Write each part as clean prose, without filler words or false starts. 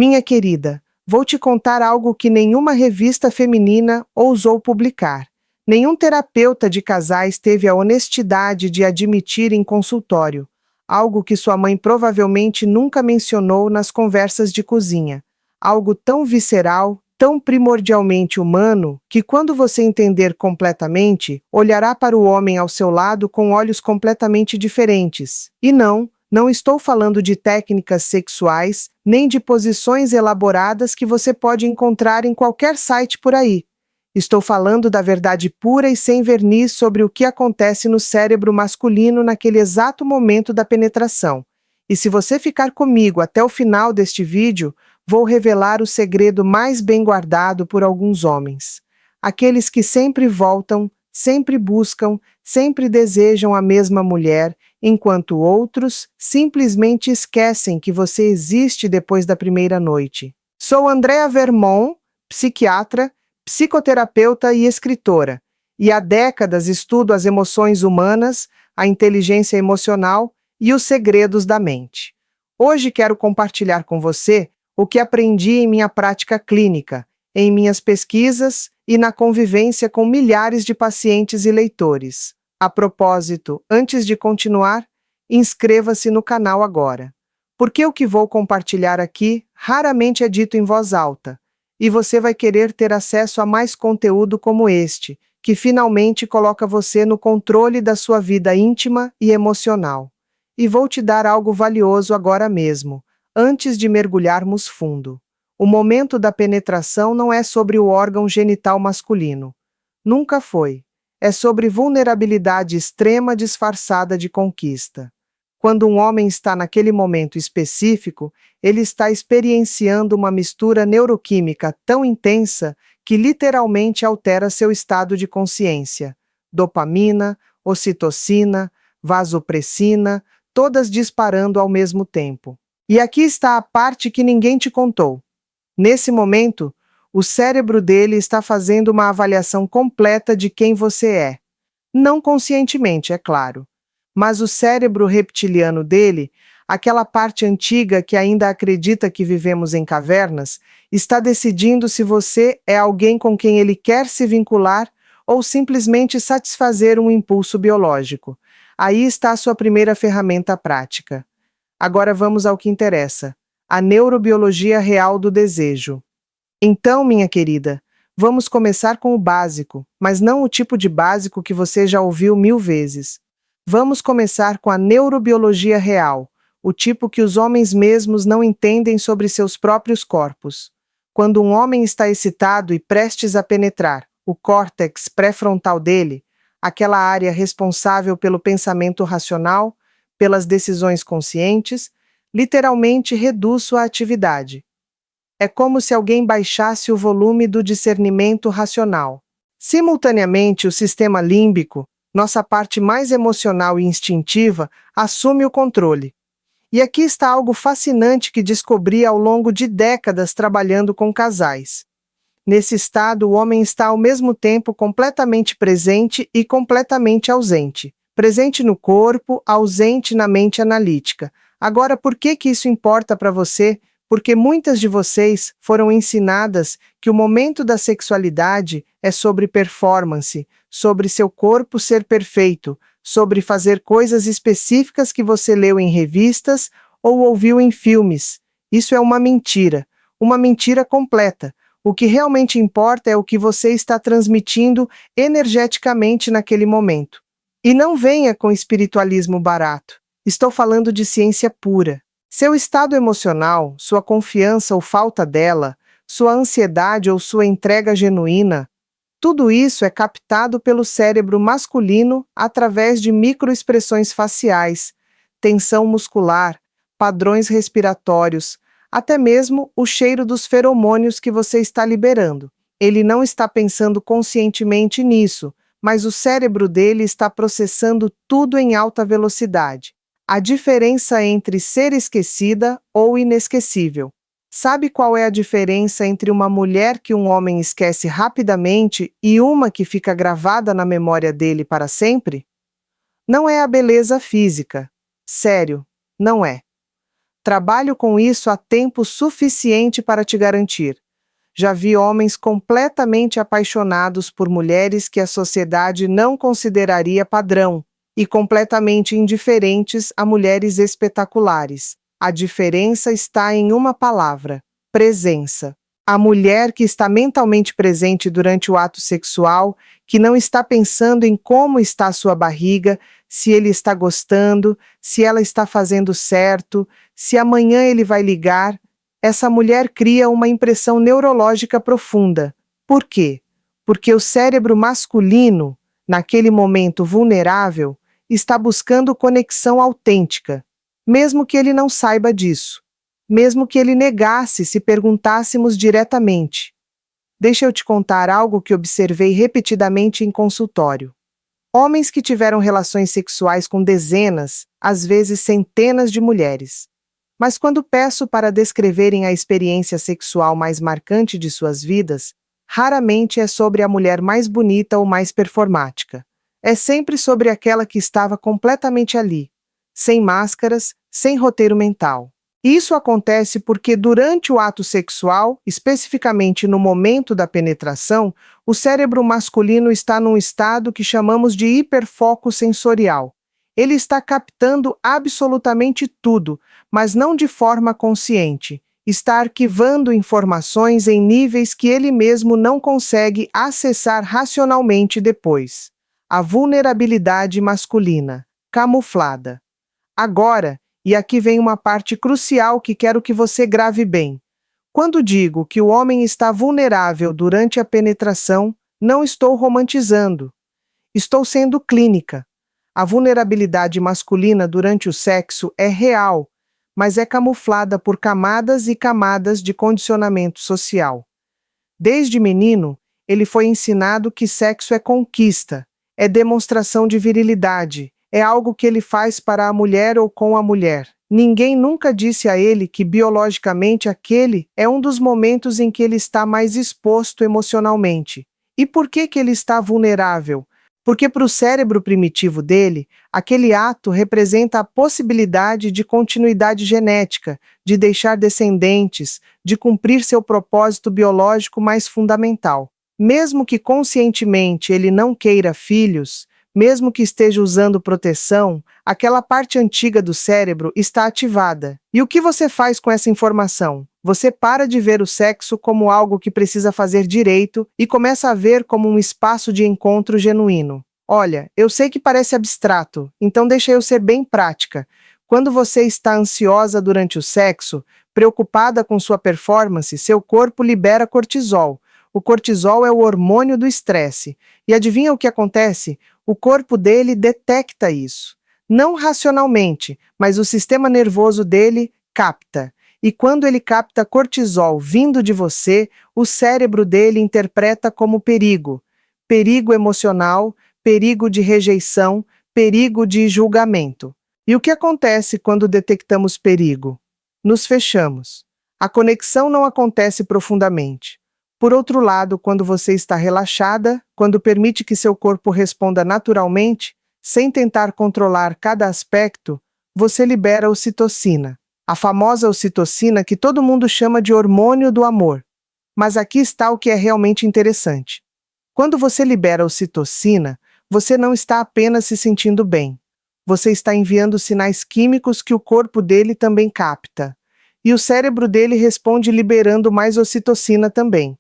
Minha querida, vou te contar algo que nenhuma revista feminina ousou publicar. Nenhum terapeuta de casais teve a honestidade de admitir em consultório, algo que sua mãe provavelmente nunca mencionou nas conversas de cozinha. Algo tão visceral, tão primordialmente humano, que quando você entender completamente, olhará para o homem ao seu lado com olhos completamente diferentes. E não estou falando de técnicas sexuais, nem de posições elaboradas que você pode encontrar em qualquer site por aí. Estou falando da verdade pura e sem verniz sobre o que acontece no cérebro masculino naquele exato momento da penetração. E se você ficar comigo até o final deste vídeo, vou revelar o segredo mais bem guardado por alguns homens. Aqueles que sempre voltam, sempre buscam, sempre desejam a mesma mulher, enquanto outros simplesmente esquecem que você existe depois da primeira noite. Sou Andrea Vermont, psiquiatra, psicoterapeuta e escritora, e há décadas estudo as emoções humanas, a inteligência emocional e os segredos da mente. Hoje quero compartilhar com você o que aprendi em minha prática clínica, em minhas pesquisas e na convivência com milhares de pacientes e leitores. A propósito, antes de continuar, inscreva-se no canal agora, porque o que vou compartilhar aqui raramente é dito em voz alta, e você vai querer ter acesso a mais conteúdo como este, que finalmente coloca você no controle da sua vida íntima e emocional. E vou te dar algo valioso agora mesmo, antes de mergulharmos fundo. O momento da penetração não é sobre o órgão genital masculino. Nunca foi. É sobre vulnerabilidade extrema disfarçada de conquista. Quando um homem está naquele momento específico, ele está experienciando uma mistura neuroquímica tão intensa que literalmente altera seu estado de consciência. Dopamina, ocitocina, vasopressina, todas disparando ao mesmo tempo. E aqui está a parte que ninguém te contou. Nesse momento, o cérebro dele está fazendo uma avaliação completa de quem você é. Não conscientemente, é claro. Mas o cérebro reptiliano dele, aquela parte antiga que ainda acredita que vivemos em cavernas, está decidindo se você é alguém com quem ele quer se vincular ou simplesmente satisfazer um impulso biológico. Aí está a sua primeira ferramenta prática. Agora vamos ao que interessa, a neurobiologia real do desejo. Então, minha querida, vamos começar com o básico, mas não o tipo de básico que você já ouviu 1000 vezes. Vamos começar com a neurobiologia real, o tipo que os homens mesmos não entendem sobre seus próprios corpos. Quando um homem está excitado e prestes a penetrar, o córtex pré-frontal dele, aquela área responsável pelo pensamento racional, pelas decisões conscientes, literalmente reduz sua atividade. É como se alguém baixasse o volume do discernimento racional. Simultaneamente, o sistema límbico, nossa parte mais emocional e instintiva, assume o controle. E aqui está algo fascinante que descobri ao longo de décadas trabalhando com casais. Nesse estado, o homem está ao mesmo tempo completamente presente e completamente ausente. Presente no corpo, ausente na mente analítica. Agora, por que isso importa para você? Porque muitas de vocês foram ensinadas que o momento da sexualidade é sobre performance, sobre seu corpo ser perfeito, sobre fazer coisas específicas que você leu em revistas ou ouviu em filmes. Isso é uma mentira completa. O que realmente importa é o que você está transmitindo energeticamente naquele momento. E não venha com espiritualismo barato. Estou falando de ciência pura. Seu estado emocional, sua confiança ou falta dela, sua ansiedade ou sua entrega genuína, tudo isso é captado pelo cérebro masculino através de microexpressões faciais, tensão muscular, padrões respiratórios, até mesmo o cheiro dos feromônios que você está liberando. Ele não está pensando conscientemente nisso, mas o cérebro dele está processando tudo em alta velocidade. A diferença entre ser esquecida ou inesquecível. Sabe qual é a diferença entre uma mulher que um homem esquece rapidamente e uma que fica gravada na memória dele para sempre? Não é a beleza física. Sério, não é. Trabalho com isso há tempo suficiente para te garantir. Já vi homens completamente apaixonados por mulheres que a sociedade não consideraria padrão e completamente indiferentes a mulheres espetaculares. A diferença está em uma palavra: presença. A mulher que está mentalmente presente durante o ato sexual, que não está pensando em como está sua barriga, se ele está gostando, se ela está fazendo certo, se amanhã ele vai ligar, essa mulher cria uma impressão neurológica profunda. Por quê? Porque o cérebro masculino, naquele momento vulnerável, está buscando conexão autêntica, mesmo que ele não saiba disso. Mesmo que ele negasse se perguntássemos diretamente. Deixa eu te contar algo que observei repetidamente em consultório. Homens que tiveram relações sexuais com dezenas, às vezes centenas de mulheres. Mas quando peço para descreverem a experiência sexual mais marcante de suas vidas, raramente é sobre a mulher mais bonita ou mais performática. É sempre sobre aquela que estava completamente ali, sem máscaras, sem roteiro mental. Isso acontece porque durante o ato sexual, especificamente no momento da penetração, o cérebro masculino está num estado que chamamos de hiperfoco sensorial. Ele está captando absolutamente tudo, mas não de forma consciente. Está arquivando informações em níveis que ele mesmo não consegue acessar racionalmente depois. A vulnerabilidade masculina, camuflada. Agora, e aqui vem uma parte crucial que quero que você grave bem. Quando digo que o homem está vulnerável durante a penetração, não estou romantizando. Estou sendo clínica. A vulnerabilidade masculina durante o sexo é real, mas é camuflada por camadas e camadas de condicionamento social. Desde menino, ele foi ensinado que sexo é conquista, é demonstração de virilidade, é algo que ele faz para a mulher ou com a mulher. Ninguém nunca disse a ele que biologicamente aquele é um dos momentos em que ele está mais exposto emocionalmente. E por que ele está vulnerável? Porque para o cérebro primitivo dele, aquele ato representa a possibilidade de continuidade genética, de deixar descendentes, de cumprir seu propósito biológico mais fundamental. Mesmo que conscientemente ele não queira filhos, mesmo que esteja usando proteção, aquela parte antiga do cérebro está ativada. E o que você faz com essa informação? Você para de ver o sexo como algo que precisa fazer direito e começa a ver como um espaço de encontro genuíno. Olha, eu sei que parece abstrato, então deixa eu ser bem prática. Quando você está ansiosa durante o sexo, preocupada com sua performance, seu corpo libera cortisol. O cortisol é o hormônio do estresse. E adivinha o que acontece? O corpo dele detecta isso. Não racionalmente, mas o sistema nervoso dele capta. E quando ele capta cortisol vindo de você, o cérebro dele interpreta como perigo. Perigo emocional, perigo de rejeição, perigo de julgamento. E o que acontece quando detectamos perigo? Nos fechamos. A conexão não acontece profundamente. Por outro lado, quando você está relaxada, quando permite que seu corpo responda naturalmente, sem tentar controlar cada aspecto, você libera ocitocina. A famosa ocitocina que todo mundo chama de hormônio do amor. Mas aqui está o que é realmente interessante. Quando você libera ocitocina, você não está apenas se sentindo bem. Você está enviando sinais químicos que o corpo dele também capta. E o cérebro dele responde liberando mais ocitocina também.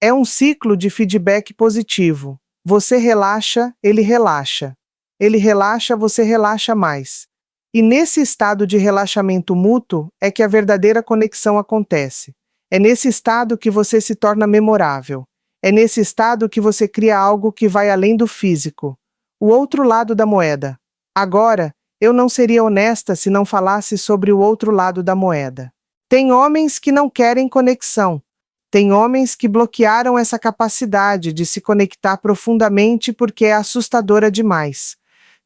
É um ciclo de feedback positivo. Você relaxa, ele relaxa. Ele relaxa, você relaxa mais. E nesse estado de relaxamento mútuo é que a verdadeira conexão acontece. É nesse estado que você se torna memorável. É nesse estado que você cria algo que vai além do físico. O outro lado da moeda. Agora, eu não seria honesta se não falasse sobre o outro lado da moeda. Tem homens que não querem conexão. Tem homens que bloquearam essa capacidade de se conectar profundamente porque é assustadora demais.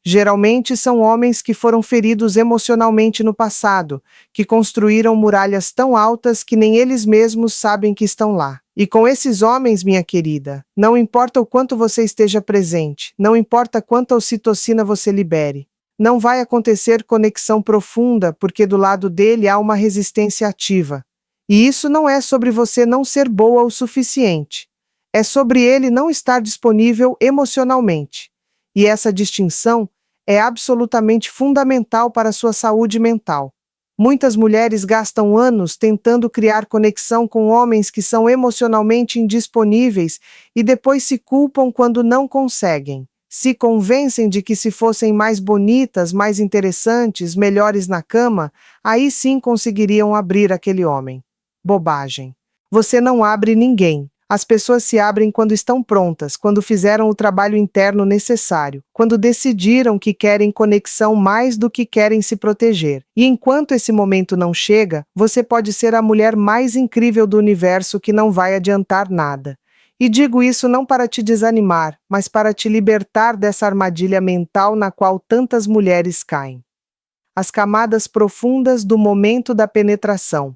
Geralmente são homens que foram feridos emocionalmente no passado, que construíram muralhas tão altas que nem eles mesmos sabem que estão lá. E com esses homens, minha querida, não importa o quanto você esteja presente, não importa quanta ocitocina você libere, Não vai acontecer conexão profunda porque do lado dele há uma resistência ativa. E isso não é sobre você não ser boa o suficiente. É sobre ele não estar disponível emocionalmente. E essa distinção é absolutamente fundamental para a sua saúde mental. Muitas mulheres gastam anos tentando criar conexão com homens que são emocionalmente indisponíveis e depois se culpam quando não conseguem. Se convencem de que se fossem mais bonitas, mais interessantes, melhores na cama, aí sim conseguiriam abrir aquele homem. Bobagem. Você não abre ninguém. As pessoas se abrem quando estão prontas, quando fizeram o trabalho interno necessário, quando decidiram que querem conexão mais do que querem se proteger. E enquanto esse momento não chega, você pode ser a mulher mais incrível do universo que não vai adiantar nada. E digo isso não para te desanimar, mas para te libertar dessa armadilha mental na qual tantas mulheres caem. As camadas profundas do momento da penetração.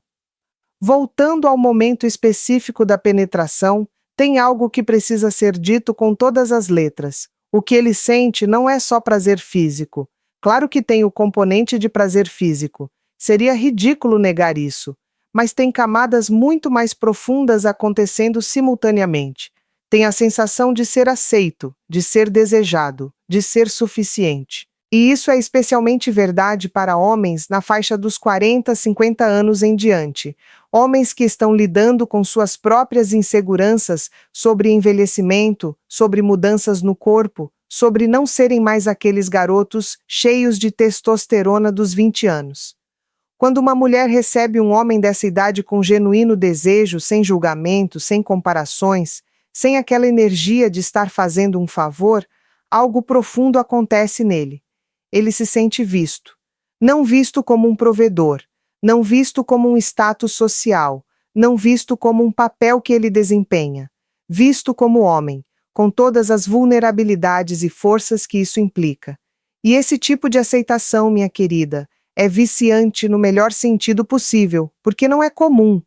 Voltando ao momento específico da penetração, tem algo que precisa ser dito com todas as letras. O que ele sente não é só prazer físico. Claro que tem o componente de prazer físico. Seria ridículo negar isso. Mas tem camadas muito mais profundas acontecendo simultaneamente. Tem a sensação de ser aceito, de ser desejado, de ser suficiente. E isso é especialmente verdade para homens na faixa dos 40, 50 anos em diante. Homens que estão lidando com suas próprias inseguranças sobre envelhecimento, sobre mudanças no corpo, sobre não serem mais aqueles garotos cheios de testosterona dos 20 anos. Quando uma mulher recebe um homem dessa idade com genuíno desejo, sem julgamento, sem comparações, sem aquela energia de estar fazendo um favor, algo profundo acontece nele. Ele se sente visto. Não visto como um provedor, não visto como um status social, não visto como um papel que ele desempenha, visto como homem, com todas as vulnerabilidades e forças que isso implica. E esse tipo de aceitação, minha querida, é viciante no melhor sentido possível, porque não é comum.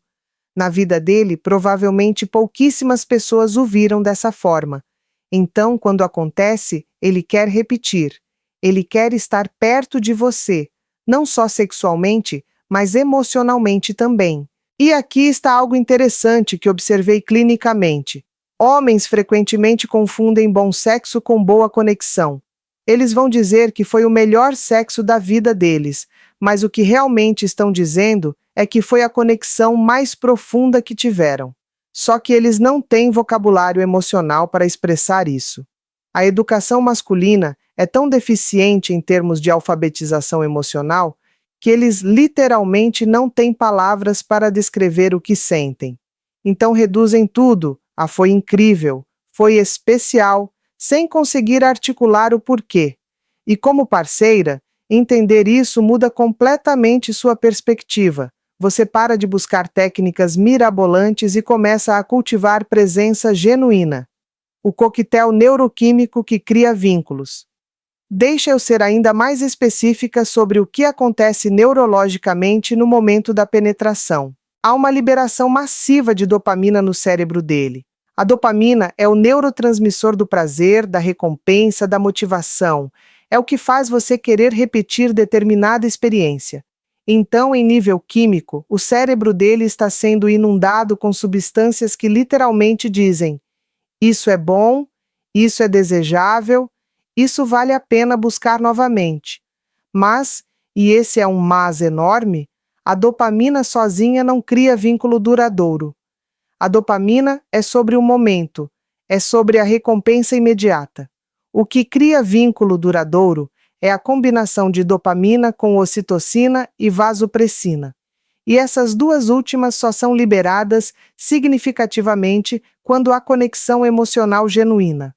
Na vida dele, provavelmente pouquíssimas pessoas o viram dessa forma. Então, quando acontece, ele quer repetir. Ele quer estar perto de você, não só sexualmente, mas emocionalmente também. E aqui está algo interessante que observei clinicamente. Homens frequentemente confundem bom sexo com boa conexão. Eles vão dizer que foi o melhor sexo da vida deles, mas o que realmente estão dizendo é que foi a conexão mais profunda que tiveram. Só que eles não têm vocabulário emocional para expressar isso. A educação masculina é tão deficiente em termos de alfabetização emocional que eles literalmente não têm palavras para descrever o que sentem. Então reduzem tudo a foi incrível, foi especial, sem conseguir articular o porquê. E como parceira, entender isso muda completamente sua perspectiva. Você para de buscar técnicas mirabolantes e começa a cultivar presença genuína. O coquetel neuroquímico que cria vínculos. Deixa eu ser ainda mais específica sobre o que acontece neurologicamente no momento da penetração. Há uma liberação massiva de dopamina no cérebro dele. A dopamina é o neurotransmissor do prazer, da recompensa, da motivação. É o que faz você querer repetir determinada experiência. Então, em nível químico, o cérebro dele está sendo inundado com substâncias que literalmente dizem: isso é bom, isso é desejável, isso vale a pena buscar novamente. Mas, e esse é um mas enorme, a dopamina sozinha não cria vínculo duradouro. A dopamina é sobre o momento, é sobre a recompensa imediata. O que cria vínculo duradouro é a combinação de dopamina com ocitocina e vasopressina. E essas duas últimas só são liberadas significativamente quando há conexão emocional genuína.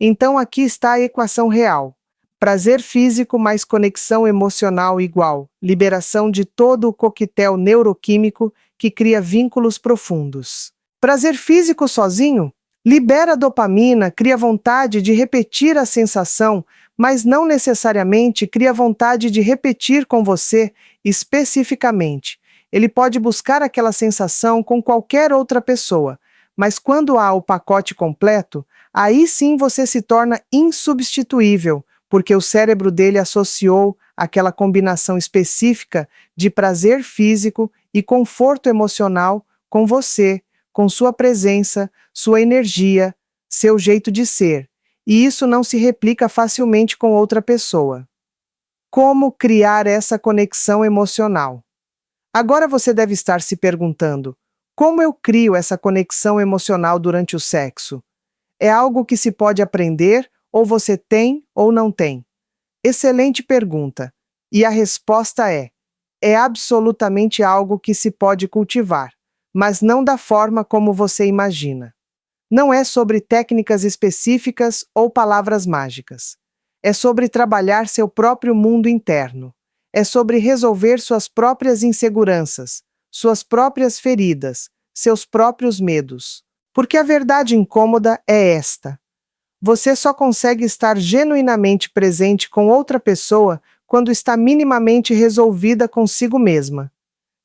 Então aqui está a equação real. Prazer físico mais conexão emocional igual liberação de todo o coquetel neuroquímico que cria vínculos profundos. Prazer físico sozinho? Libera dopamina, cria vontade de repetir a sensação, mas não necessariamente cria vontade de repetir com você especificamente. Ele pode buscar aquela sensação com qualquer outra pessoa, mas quando há o pacote completo, aí sim você se torna insubstituível, porque o cérebro dele associou aquela combinação específica de prazer físico e conforto emocional com você, com sua presença, sua energia, seu jeito de ser. E isso não se replica facilmente com outra pessoa. Como criar essa conexão emocional? Agora você deve estar se perguntando: como eu crio essa conexão emocional durante o sexo? É algo que se pode aprender, ou você tem ou não tem? Excelente pergunta. E a resposta é absolutamente algo que se pode cultivar, mas não da forma como você imagina. Não é sobre técnicas específicas ou palavras mágicas. É sobre trabalhar seu próprio mundo interno. É sobre resolver suas próprias inseguranças, suas próprias feridas, seus próprios medos. Porque a verdade incômoda é esta: você só consegue estar genuinamente presente com outra pessoa quando está minimamente resolvida consigo mesma.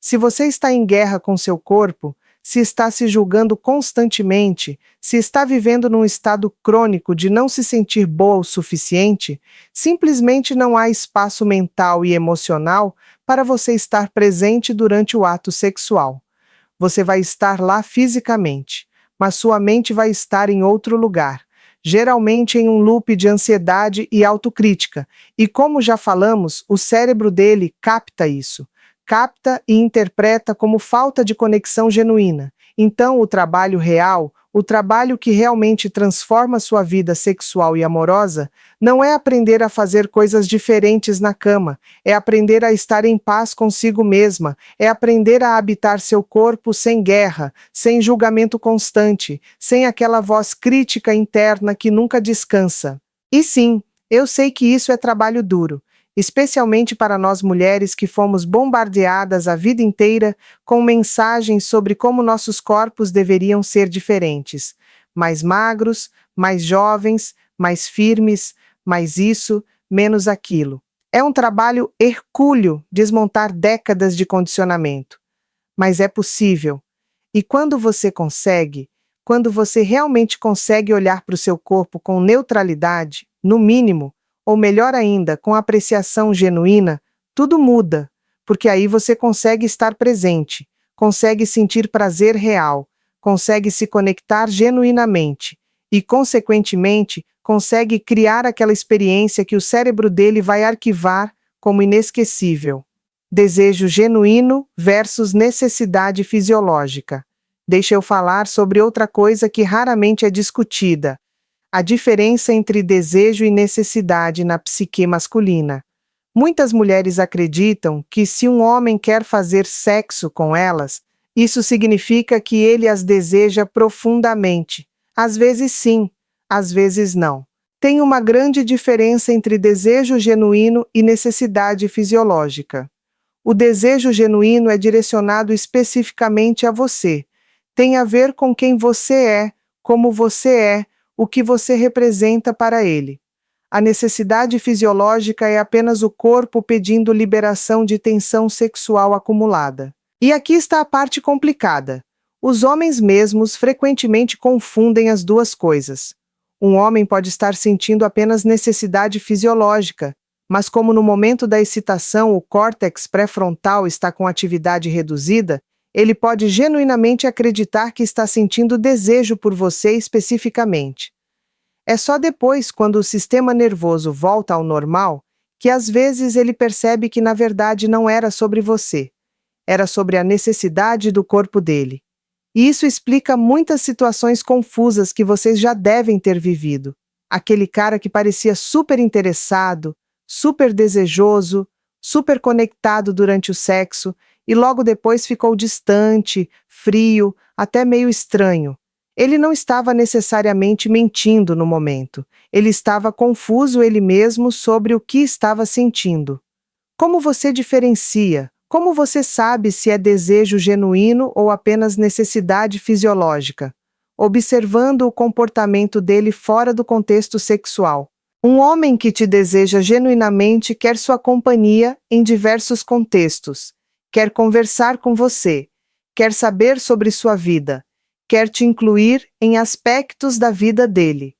Se você está em guerra com seu corpo, se está se julgando constantemente, se está vivendo num estado crônico de não se sentir boa o suficiente, simplesmente não há espaço mental e emocional para você estar presente durante o ato sexual. Você vai estar lá fisicamente, mas sua mente vai estar em outro lugar, geralmente em um loop de ansiedade e autocrítica, e como já falamos, o cérebro dele capta isso. Capta e interpreta como falta de conexão genuína. Então, o trabalho real, o trabalho que realmente transforma sua vida sexual e amorosa, não é aprender a fazer coisas diferentes na cama, é aprender a estar em paz consigo mesma, é aprender a habitar seu corpo sem guerra, sem julgamento constante, sem aquela voz crítica interna que nunca descansa. E sim, eu sei que isso é trabalho duro, especialmente para nós mulheres que fomos bombardeadas a vida inteira com mensagens sobre como nossos corpos deveriam ser diferentes, mais magros, mais jovens, mais firmes, mais isso, menos aquilo. É um trabalho hercúleo desmontar décadas de condicionamento, mas é possível. E quando você consegue, quando você realmente consegue olhar para o seu corpo com neutralidade, no mínimo, ou melhor ainda, com apreciação genuína, tudo muda, porque aí você consegue estar presente, consegue sentir prazer real, consegue se conectar genuinamente e, consequentemente, consegue criar aquela experiência que o cérebro dele vai arquivar como inesquecível. Desejo genuíno versus necessidade fisiológica. Deixa eu falar sobre outra coisa que raramente é discutida: a diferença entre desejo e necessidade na psique masculina. Muitas mulheres acreditam que se um homem quer fazer sexo com elas, isso significa que ele as deseja profundamente. Às vezes sim, às vezes não. Tem uma grande diferença entre desejo genuíno e necessidade fisiológica. O desejo genuíno é direcionado especificamente a você. Tem a ver com quem você é, como você é, o que você representa para ele. A necessidade fisiológica é apenas o corpo pedindo liberação de tensão sexual acumulada. E aqui está a parte complicada. Os homens mesmos frequentemente confundem as duas coisas. Um homem pode estar sentindo apenas necessidade fisiológica, mas como no momento da excitação o córtex pré-frontal está com atividade reduzida, ele pode genuinamente acreditar que está sentindo desejo por você especificamente. É só depois, quando o sistema nervoso volta ao normal, que às vezes ele percebe que na verdade não era sobre você. Era sobre a necessidade do corpo dele. E isso explica muitas situações confusas que vocês já devem ter vivido. Aquele cara que parecia super interessado, super desejoso, super conectado durante o sexo, e logo depois ficou distante, frio, até meio estranho. Ele não estava necessariamente mentindo no momento. Ele estava confuso ele mesmo sobre o que estava sentindo. Como você diferencia? Como você sabe se é desejo genuíno ou apenas necessidade fisiológica? Observando o comportamento dele fora do contexto sexual. Um homem que te deseja genuinamente quer sua companhia em diversos contextos. Quer conversar com você, quer saber sobre sua vida, quer te incluir em aspectos da vida dele.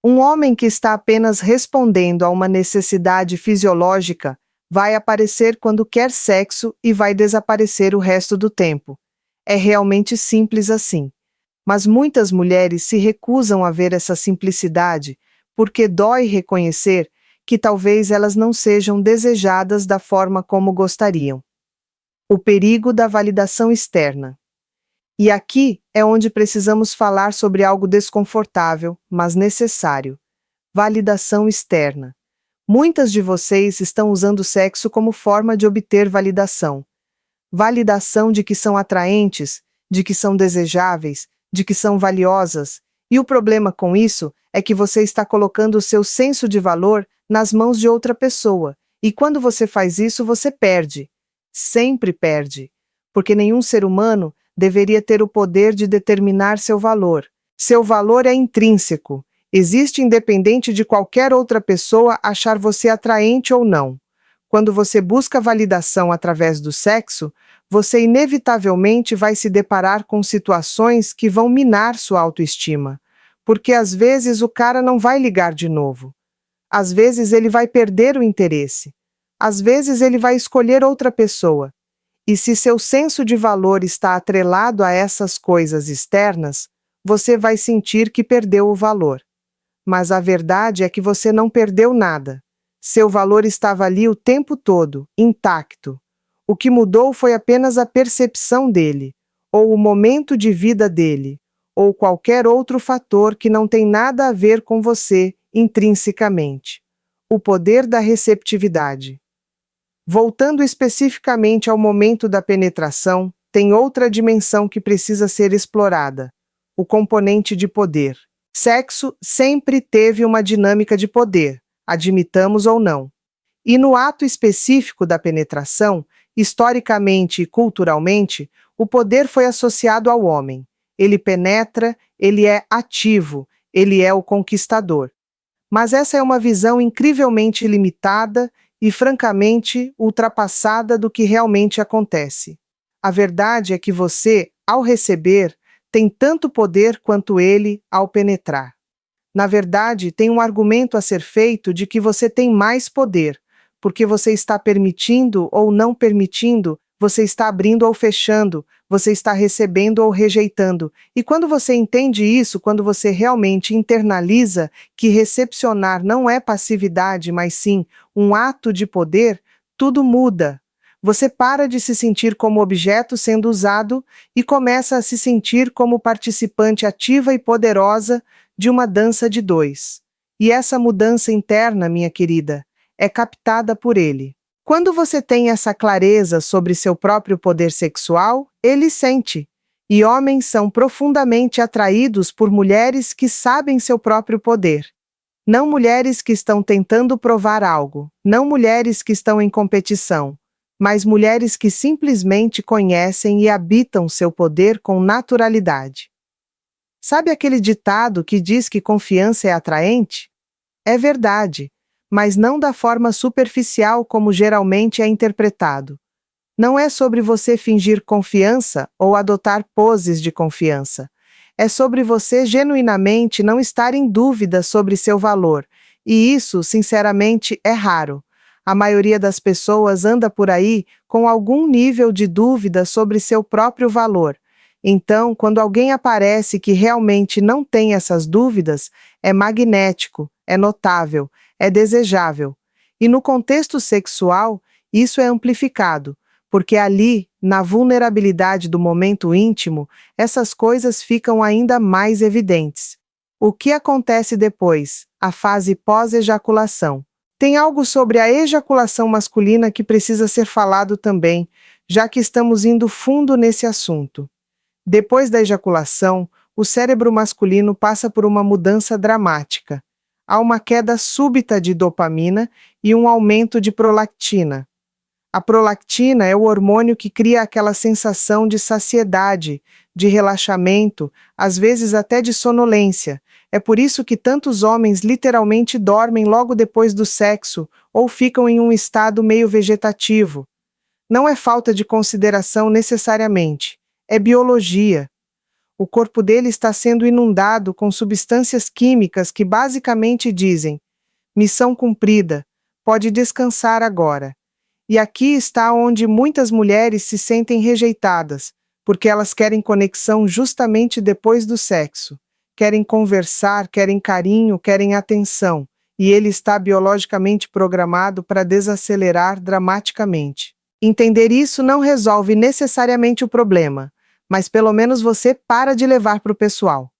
Um homem que está apenas respondendo a uma necessidade fisiológica vai aparecer quando quer sexo e vai desaparecer o resto do tempo. É realmente simples assim. Mas muitas mulheres se recusam a ver essa simplicidade porque dói reconhecer que talvez elas não sejam desejadas da forma como gostariam. O perigo da validação externa. E aqui é onde precisamos falar sobre algo desconfortável, mas necessário. Validação externa. Muitas de vocês estão usando o sexo como forma de obter validação. Validação de que são atraentes, de que são desejáveis, de que são valiosas. E o problema com isso é que você está colocando o seu senso de valor nas mãos de outra pessoa. E quando você faz isso, você perde. Sempre perde. Porque nenhum ser humano deveria ter o poder de determinar seu valor. Seu valor é intrínseco. Existe independente de qualquer outra pessoa achar você atraente ou não. Quando você busca validação através do sexo, você inevitavelmente vai se deparar com situações que vão minar sua autoestima. Porque às vezes o cara não vai ligar de novo. Às vezes ele vai perder o interesse. Às vezes ele vai escolher outra pessoa. E se seu senso de valor está atrelado a essas coisas externas, você vai sentir que perdeu o valor. Mas a verdade é que você não perdeu nada. Seu valor estava ali o tempo todo, intacto. O que mudou foi apenas a percepção dele, ou o momento de vida dele, ou qualquer outro fator que não tem nada a ver com você, intrinsecamente. O poder da receptividade. Voltando especificamente ao momento da penetração, tem outra dimensão que precisa ser explorada: o componente de poder. Sexo sempre teve uma dinâmica de poder, admitamos ou não. E no ato específico da penetração, historicamente e culturalmente, o poder foi associado ao homem. Ele penetra, ele é ativo, ele é o conquistador. Mas essa é uma visão incrivelmente limitada e, francamente, ultrapassada do que realmente acontece. A verdade é que você, ao receber, tem tanto poder quanto ele ao penetrar. Na verdade, tem um argumento a ser feito de que você tem mais poder, porque você está permitindo ou não permitindo, você está abrindo ou fechando, você está recebendo ou rejeitando. E quando você entende isso, quando você realmente internaliza que recepcionar não é passividade, mas sim um ato de poder, tudo muda. Você para de se sentir como objeto sendo usado e começa a se sentir como participante ativa e poderosa de uma dança de dois. E essa mudança interna, minha querida, é captada por ele. Quando você tem essa clareza sobre seu próprio poder sexual, ele sente. E homens são profundamente atraídos por mulheres que sabem seu próprio poder. Não mulheres que estão tentando provar algo, não mulheres que estão em competição, mas mulheres que simplesmente conhecem e habitam seu poder com naturalidade. Sabe aquele ditado que diz que confiança é atraente? É verdade, mas não da forma superficial como geralmente é interpretado. Não é sobre você fingir confiança ou adotar poses de confiança. É sobre você genuinamente não estar em dúvida sobre seu valor, e isso, sinceramente, é raro. A maioria das pessoas anda por aí com algum nível de dúvida sobre seu próprio valor. Então, quando alguém aparece que realmente não tem essas dúvidas, é magnético, é notável, é desejável. E no contexto sexual, isso é amplificado, porque ali, na vulnerabilidade do momento íntimo, essas coisas ficam ainda mais evidentes. O que acontece depois? A fase pós-ejaculação. Tem algo sobre a ejaculação masculina que precisa ser falado também, já que estamos indo fundo nesse assunto. Depois da ejaculação, o cérebro masculino passa por uma mudança dramática. Há uma queda súbita de dopamina e um aumento de prolactina. A prolactina é o hormônio que cria aquela sensação de saciedade, de relaxamento, às vezes até de sonolência. É por isso que tantos homens literalmente dormem logo depois do sexo ou ficam em um estado meio vegetativo. Não é falta de consideração necessariamente, é biologia. O corpo dele está sendo inundado com substâncias químicas que basicamente dizem: missão cumprida, pode descansar agora. E aqui está onde muitas mulheres se sentem rejeitadas, porque elas querem conexão justamente depois do sexo. Querem conversar, querem carinho, querem atenção, e ele está biologicamente programado para desacelerar dramaticamente. Entender isso não resolve necessariamente o problema, mas pelo menos você para de levar para o pessoal.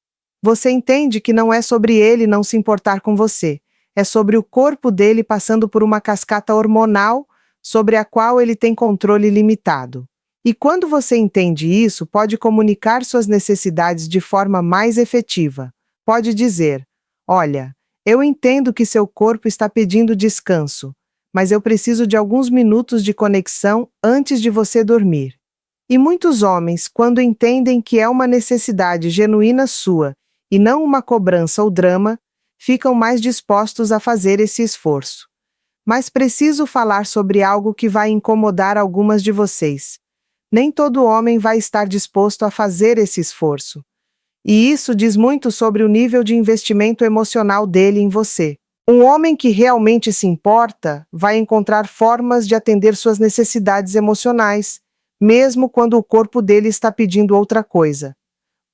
Você entende que não é sobre ele não se importar com você, é sobre o corpo dele passando por uma cascata hormonal sobre a qual ele tem controle limitado. E quando você entende isso, pode comunicar suas necessidades de forma mais efetiva. Pode dizer: olha, eu entendo que seu corpo está pedindo descanso, mas eu preciso de alguns minutos de conexão antes de você dormir. E muitos homens, quando entendem que é uma necessidade genuína sua e não uma cobrança ou drama, ficam mais dispostos a fazer esse esforço. Mas preciso falar sobre algo que vai incomodar algumas de vocês. Nem todo homem vai estar disposto a fazer esse esforço. E isso diz muito sobre o nível de investimento emocional dele em você. Um homem que realmente se importa vai encontrar formas de atender suas necessidades emocionais, mesmo quando o corpo dele está pedindo outra coisa.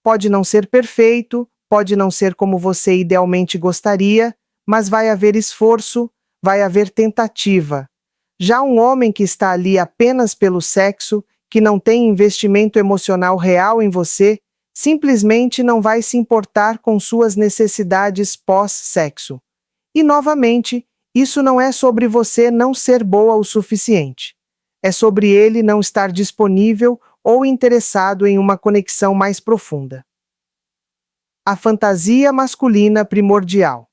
Pode não ser perfeito, pode não ser como você idealmente gostaria, mas vai haver esforço, vai haver tentativa. Já um homem que está ali apenas pelo sexo, que não tem investimento emocional real em você, simplesmente não vai se importar com suas necessidades pós-sexo. E, novamente, isso não é sobre você não ser boa o suficiente. É sobre ele não estar disponível ou interessado em uma conexão mais profunda. A fantasia masculina primordial.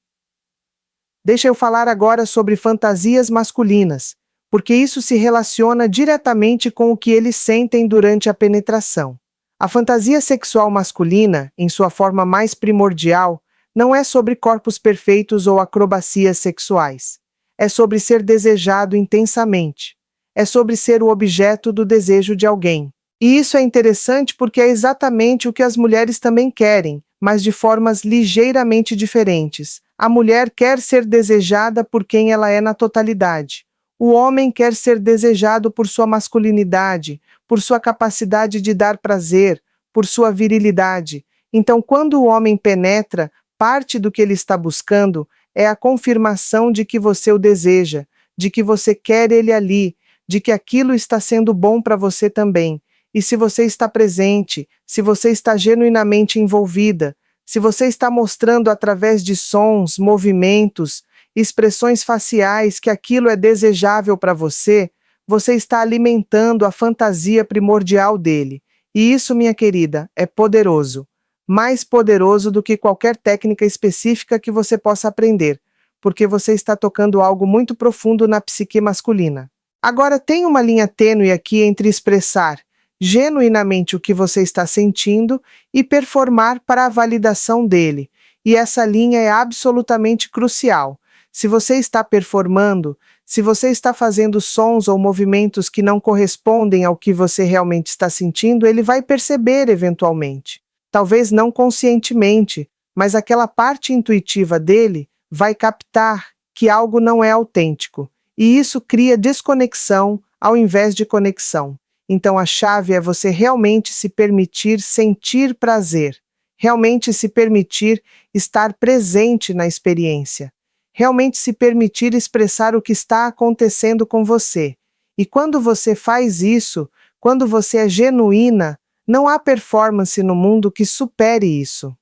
Deixa eu falar agora sobre fantasias masculinas, porque isso se relaciona diretamente com o que eles sentem durante a penetração. A fantasia sexual masculina, em sua forma mais primordial, não é sobre corpos perfeitos ou acrobacias sexuais. É sobre ser desejado intensamente. É sobre ser o objeto do desejo de alguém. E isso é interessante porque é exatamente o que as mulheres também querem, mas de formas ligeiramente diferentes. A mulher quer ser desejada por quem ela é na totalidade. O homem quer ser desejado por sua masculinidade, por sua capacidade de dar prazer, por sua virilidade. Então, quando o homem penetra, parte do que ele está buscando é a confirmação de que você o deseja, de que você quer ele ali, de que aquilo está sendo bom para você também. E se você está presente, se você está genuinamente envolvida, se você está mostrando através de sons, movimentos, expressões faciais que aquilo é desejável para você, você está alimentando a fantasia primordial dele. E isso, minha querida, é poderoso. Mais poderoso do que qualquer técnica específica que você possa aprender, porque você está tocando algo muito profundo na psique masculina. Agora, tem uma linha tênue aqui entre expressar genuinamente o que você está sentindo e performar para a validação dele. E essa linha é absolutamente crucial. Se você está performando, se você está fazendo sons ou movimentos que não correspondem ao que você realmente está sentindo, ele vai perceber eventualmente. Talvez não conscientemente, mas aquela parte intuitiva dele vai captar que algo não é autêntico. E isso cria desconexão ao invés de conexão. Então a chave é você realmente se permitir sentir prazer, realmente se permitir estar presente na experiência, realmente se permitir expressar o que está acontecendo com você. E quando você faz isso, quando você é genuína, não há performance no mundo que supere isso.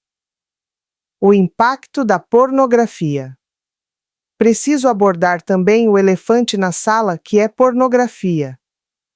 O impacto da pornografia. Preciso abordar também o elefante na sala, que é pornografia.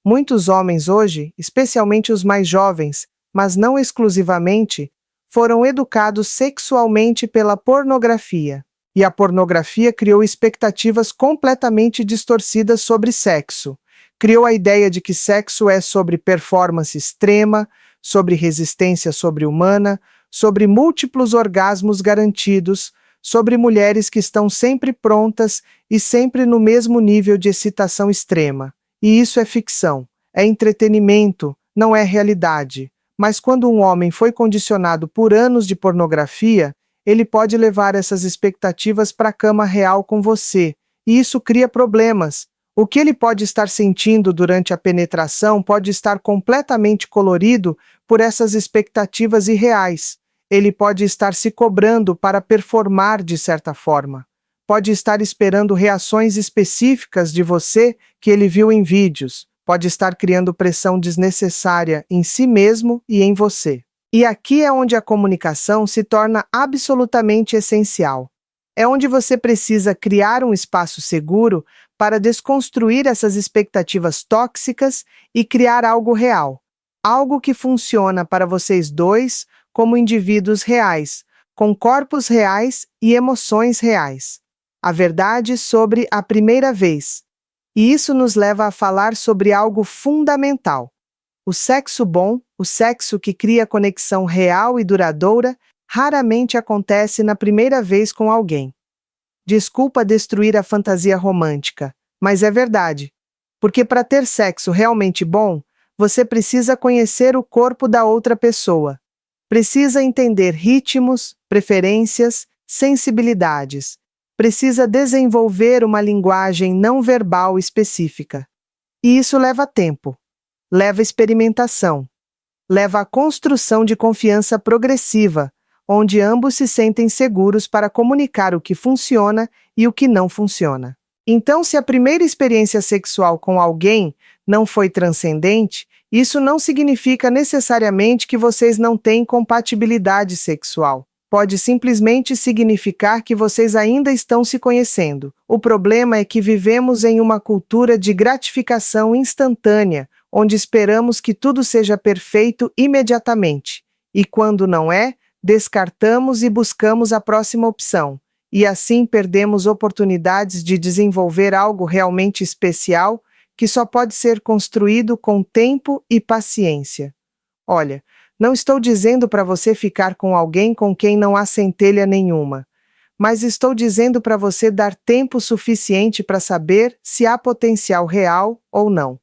Muitos homens hoje, especialmente os mais jovens, mas não exclusivamente, foram educados sexualmente pela pornografia. E a pornografia criou expectativas completamente distorcidas sobre sexo. Criou a ideia de que sexo é sobre performance extrema, sobre resistência sobre-humana, sobre múltiplos orgasmos garantidos, sobre mulheres que estão sempre prontas e sempre no mesmo nível de excitação extrema. E isso é ficção, é entretenimento, não é realidade. Mas quando um homem foi condicionado por anos de pornografia, ele pode levar essas expectativas para a cama real com você, e isso cria problemas. O que ele pode estar sentindo durante a penetração pode estar completamente colorido por essas expectativas irreais. Ele pode estar se cobrando para performar de certa forma. Pode estar esperando reações específicas de você que ele viu em vídeos. Pode estar criando pressão desnecessária em si mesmo e em você. E aqui é onde a comunicação se torna absolutamente essencial. É onde você precisa criar um espaço seguro para desconstruir essas expectativas tóxicas e criar algo real. Algo que funciona para vocês dois como indivíduos reais, com corpos reais e emoções reais. A verdade sobre a primeira vez. E isso nos leva a falar sobre algo fundamental. O sexo bom, o sexo que cria conexão real e duradoura, raramente acontece na primeira vez com alguém. Desculpa destruir a fantasia romântica, mas é verdade. Porque para ter sexo realmente bom, você precisa conhecer o corpo da outra pessoa. Precisa entender ritmos, preferências, sensibilidades. Precisa desenvolver uma linguagem não verbal específica. E isso leva tempo. Leva experimentação. Leva à construção de confiança progressiva, onde ambos se sentem seguros para comunicar o que funciona e o que não funciona. Então, se a primeira experiência sexual com alguém não foi transcendente, isso não significa necessariamente que vocês não têm compatibilidade sexual. Pode simplesmente significar que vocês ainda estão se conhecendo. O problema é que vivemos em uma cultura de gratificação instantânea, onde esperamos que tudo seja perfeito imediatamente. E quando não é, descartamos e buscamos a próxima opção. E assim perdemos oportunidades de desenvolver algo realmente especial que só pode ser construído com tempo e paciência. Olha, não estou dizendo para você ficar com alguém com quem não há centelha nenhuma, mas estou dizendo para você dar tempo suficiente para saber se há potencial real ou não.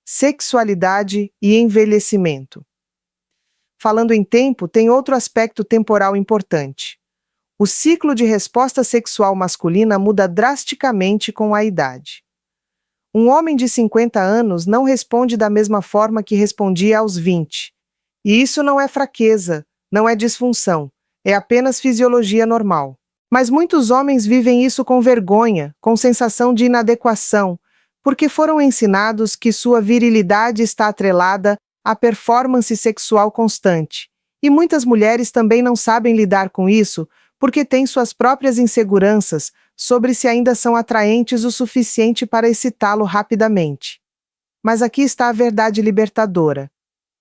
Sexualidade e envelhecimento. Falando em tempo, tem outro aspecto temporal importante. O ciclo de resposta sexual masculina muda drasticamente com a idade. Um homem de 50 anos não responde da mesma forma que respondia aos 20. E isso não é fraqueza, não é disfunção, é apenas fisiologia normal. Mas muitos homens vivem isso com vergonha, com sensação de inadequação, porque foram ensinados que sua virilidade está atrelada à performance sexual constante. E muitas mulheres também não sabem lidar com isso, porque têm suas próprias inseguranças sobre se ainda são atraentes o suficiente para excitá-lo rapidamente. Mas aqui está a verdade libertadora.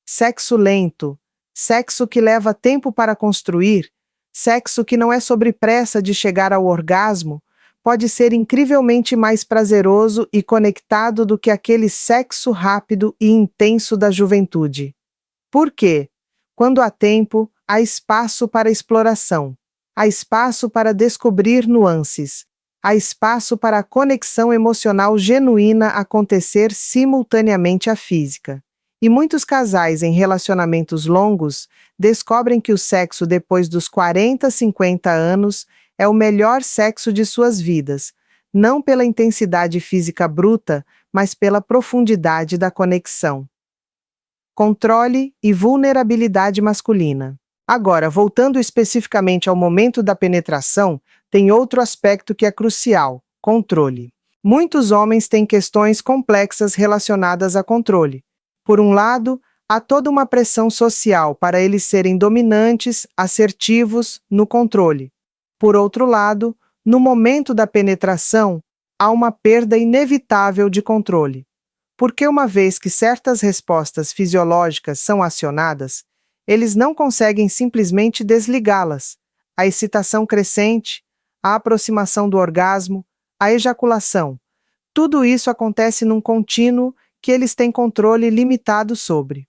Sexo lento, sexo que leva tempo para construir, sexo que não é sobre pressa de chegar ao orgasmo, pode ser incrivelmente mais prazeroso e conectado do que aquele sexo rápido e intenso da juventude. Por quê? Quando há tempo, há espaço para exploração. Há espaço para descobrir nuances. Há espaço para a conexão emocional genuína acontecer simultaneamente à física. E muitos casais em relacionamentos longos descobrem que o sexo depois dos 40, 50 anos é o melhor sexo de suas vidas, não pela intensidade física bruta, mas pela profundidade da conexão. Controle e vulnerabilidade masculina. Agora, voltando especificamente ao momento da penetração, tem outro aspecto que é crucial: controle. Muitos homens têm questões complexas relacionadas a controle. Por um lado, há toda uma pressão social para eles serem dominantes, assertivos, no controle. Por outro lado, no momento da penetração, há uma perda inevitável de controle. Porque uma vez que certas respostas fisiológicas são acionadas, eles não conseguem simplesmente desligá-las. A excitação crescente, a aproximação do orgasmo, a ejaculação. Tudo isso acontece num contínuo que eles têm controle limitado sobre.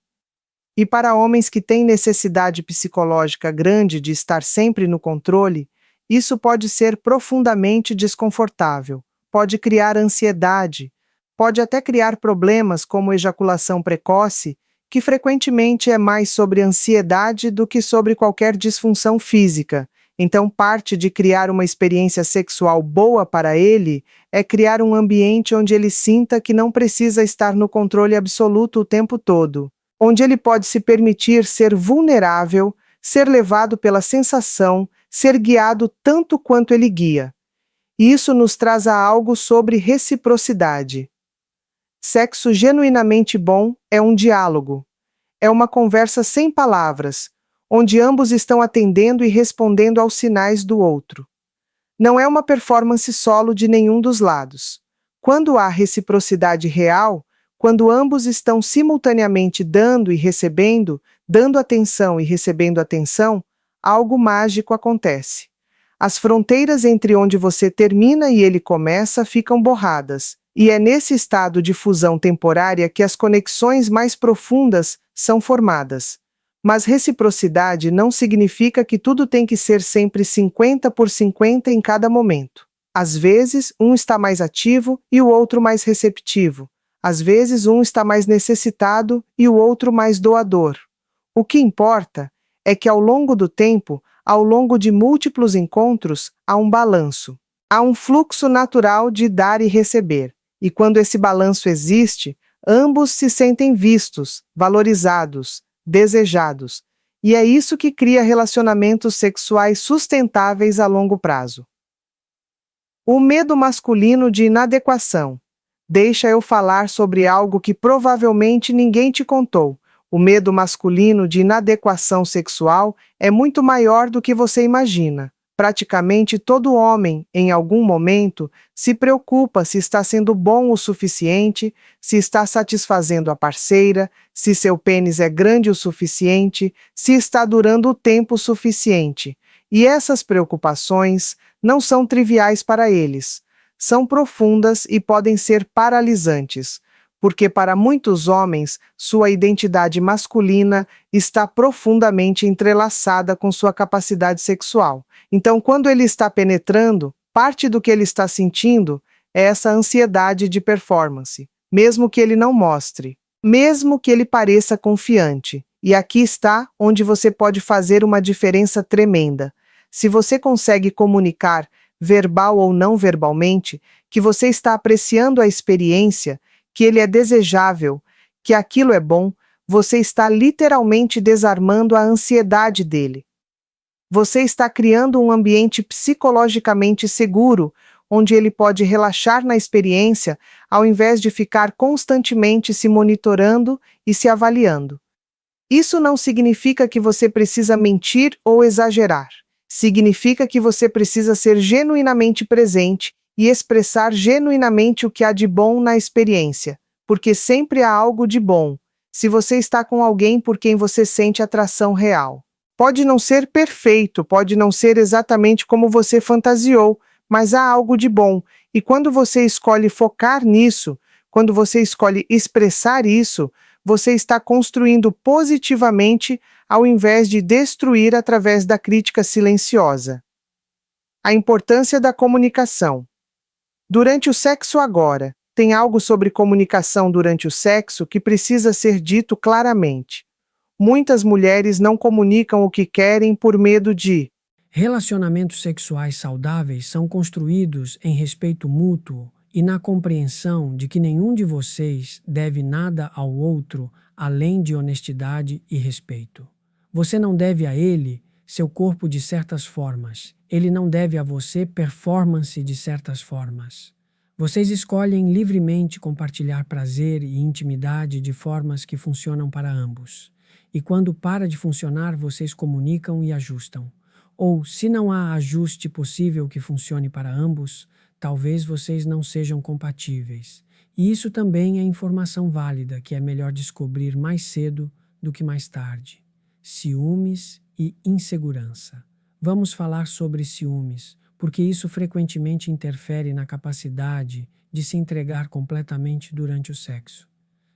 E para homens que têm necessidade psicológica grande de estar sempre no controle, isso pode ser profundamente desconfortável, pode criar ansiedade, pode até criar problemas como ejaculação precoce, que frequentemente é mais sobre ansiedade do que sobre qualquer disfunção física. Então, parte de criar uma experiência sexual boa para ele é criar um ambiente onde ele sinta que não precisa estar no controle absoluto o tempo todo, onde ele pode se permitir ser vulnerável, ser levado pela sensação, ser guiado tanto quanto ele guia. E isso nos traz a algo sobre reciprocidade. Sexo genuinamente bom é um diálogo. É uma conversa sem palavras, onde ambos estão atendendo e respondendo aos sinais do outro. Não é uma performance solo de nenhum dos lados. Quando há reciprocidade real, quando ambos estão simultaneamente dando e recebendo, dando atenção e recebendo atenção, algo mágico acontece. As fronteiras entre onde você termina e ele começa ficam borradas, e é nesse estado de fusão temporária que as conexões mais profundas são formadas. Mas reciprocidade não significa que tudo tem que ser sempre 50 por 50 em cada momento. Às vezes, um está mais ativo e o outro mais receptivo. Às vezes, um está mais necessitado e o outro mais doador. O que importa é que ao longo do tempo, ao longo de múltiplos encontros, há um balanço. Há um fluxo natural de dar e receber. E quando esse balanço existe, ambos se sentem vistos, valorizados, desejados. E é isso que cria relacionamentos sexuais sustentáveis a longo prazo. O medo masculino de inadequação. Deixa eu falar sobre algo que provavelmente ninguém te contou. O medo masculino de inadequação sexual é muito maior do que você imagina. Praticamente todo homem, em algum momento, se preocupa se está sendo bom o suficiente, se está satisfazendo a parceira, se seu pênis é grande o suficiente, se está durando o tempo suficiente. E essas preocupações não são triviais para eles. São profundas e podem ser paralisantes, porque para muitos homens, sua identidade masculina está profundamente entrelaçada com sua capacidade sexual. Então, quando ele está penetrando, parte do que ele está sentindo é essa ansiedade de performance, mesmo que ele não mostre, mesmo que ele pareça confiante. E aqui está onde você pode fazer uma diferença tremenda. Se você consegue comunicar, verbal ou não verbalmente, que você está apreciando a experiência, que ele é desejável, que aquilo é bom, você está literalmente desarmando a ansiedade dele. Você está criando um ambiente psicologicamente seguro, onde ele pode relaxar na experiência, ao invés de ficar constantemente se monitorando e se avaliando. Isso não significa que você precisa mentir ou exagerar. Significa que você precisa ser genuinamente presente e expressar genuinamente o que há de bom na experiência, porque sempre há algo de bom, se você está com alguém por quem você sente atração real. Pode não ser perfeito, pode não ser exatamente como você fantasiou, mas há algo de bom, e quando você escolhe focar nisso, quando você escolhe expressar isso, você está construindo positivamente ao invés de destruir através da crítica silenciosa. A importância da comunicação. Durante o sexo agora, tem algo sobre comunicação durante o sexo que precisa ser dito claramente. Muitas mulheres não comunicam o que querem por medo de. Relacionamentos sexuais saudáveis são construídos em respeito mútuo e na compreensão de que nenhum de vocês deve nada ao outro além de honestidade e respeito. Você não deve a ele seu corpo de certas formas. Ele não deve a você performance de certas formas. Vocês escolhem livremente compartilhar prazer e intimidade de formas que funcionam para ambos. E quando para de funcionar, vocês comunicam e ajustam. Ou, se não há ajuste possível que funcione para ambos, talvez vocês não sejam compatíveis. E isso também é informação válida que é melhor descobrir mais cedo do que mais tarde. Ciúmes e insegurança. Vamos falar sobre ciúmes, porque isso frequentemente interfere na capacidade de se entregar completamente durante o sexo.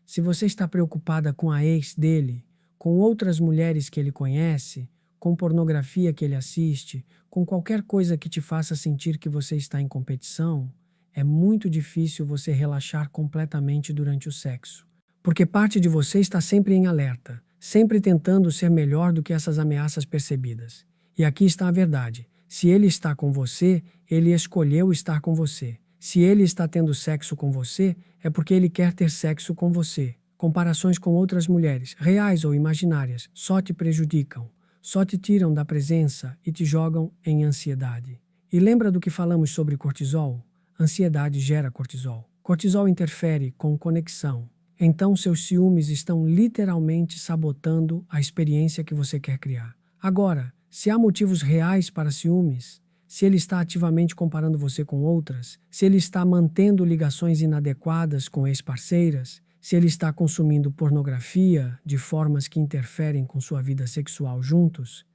Se você está preocupada com a ex dele, com outras mulheres que ele conhece, com pornografia que ele assiste, com qualquer coisa que te faça sentir que você está em competição, é muito difícil você relaxar completamente durante o sexo, Porque parte de você está sempre em alerta, sempre tentando ser melhor do que essas ameaças percebidas. E aqui está a verdade. Se ele está com você, ele escolheu estar com você. Se ele está tendo sexo com você, é porque ele quer ter sexo com você. Comparações com outras mulheres, reais ou imaginárias, só te prejudicam, só te tiram da presença e te jogam em ansiedade. E lembra do que falamos sobre cortisol? Ansiedade gera cortisol. Cortisol interfere com conexão. Então, seus ciúmes estão literalmente sabotando a experiência que você quer criar. Agora, se há motivos reais para ciúmes, se ele está ativamente comparando você com outras, se ele está mantendo ligações inadequadas com ex-parceiras, se ele está consumindo pornografia de formas que interferem com sua vida sexual juntos,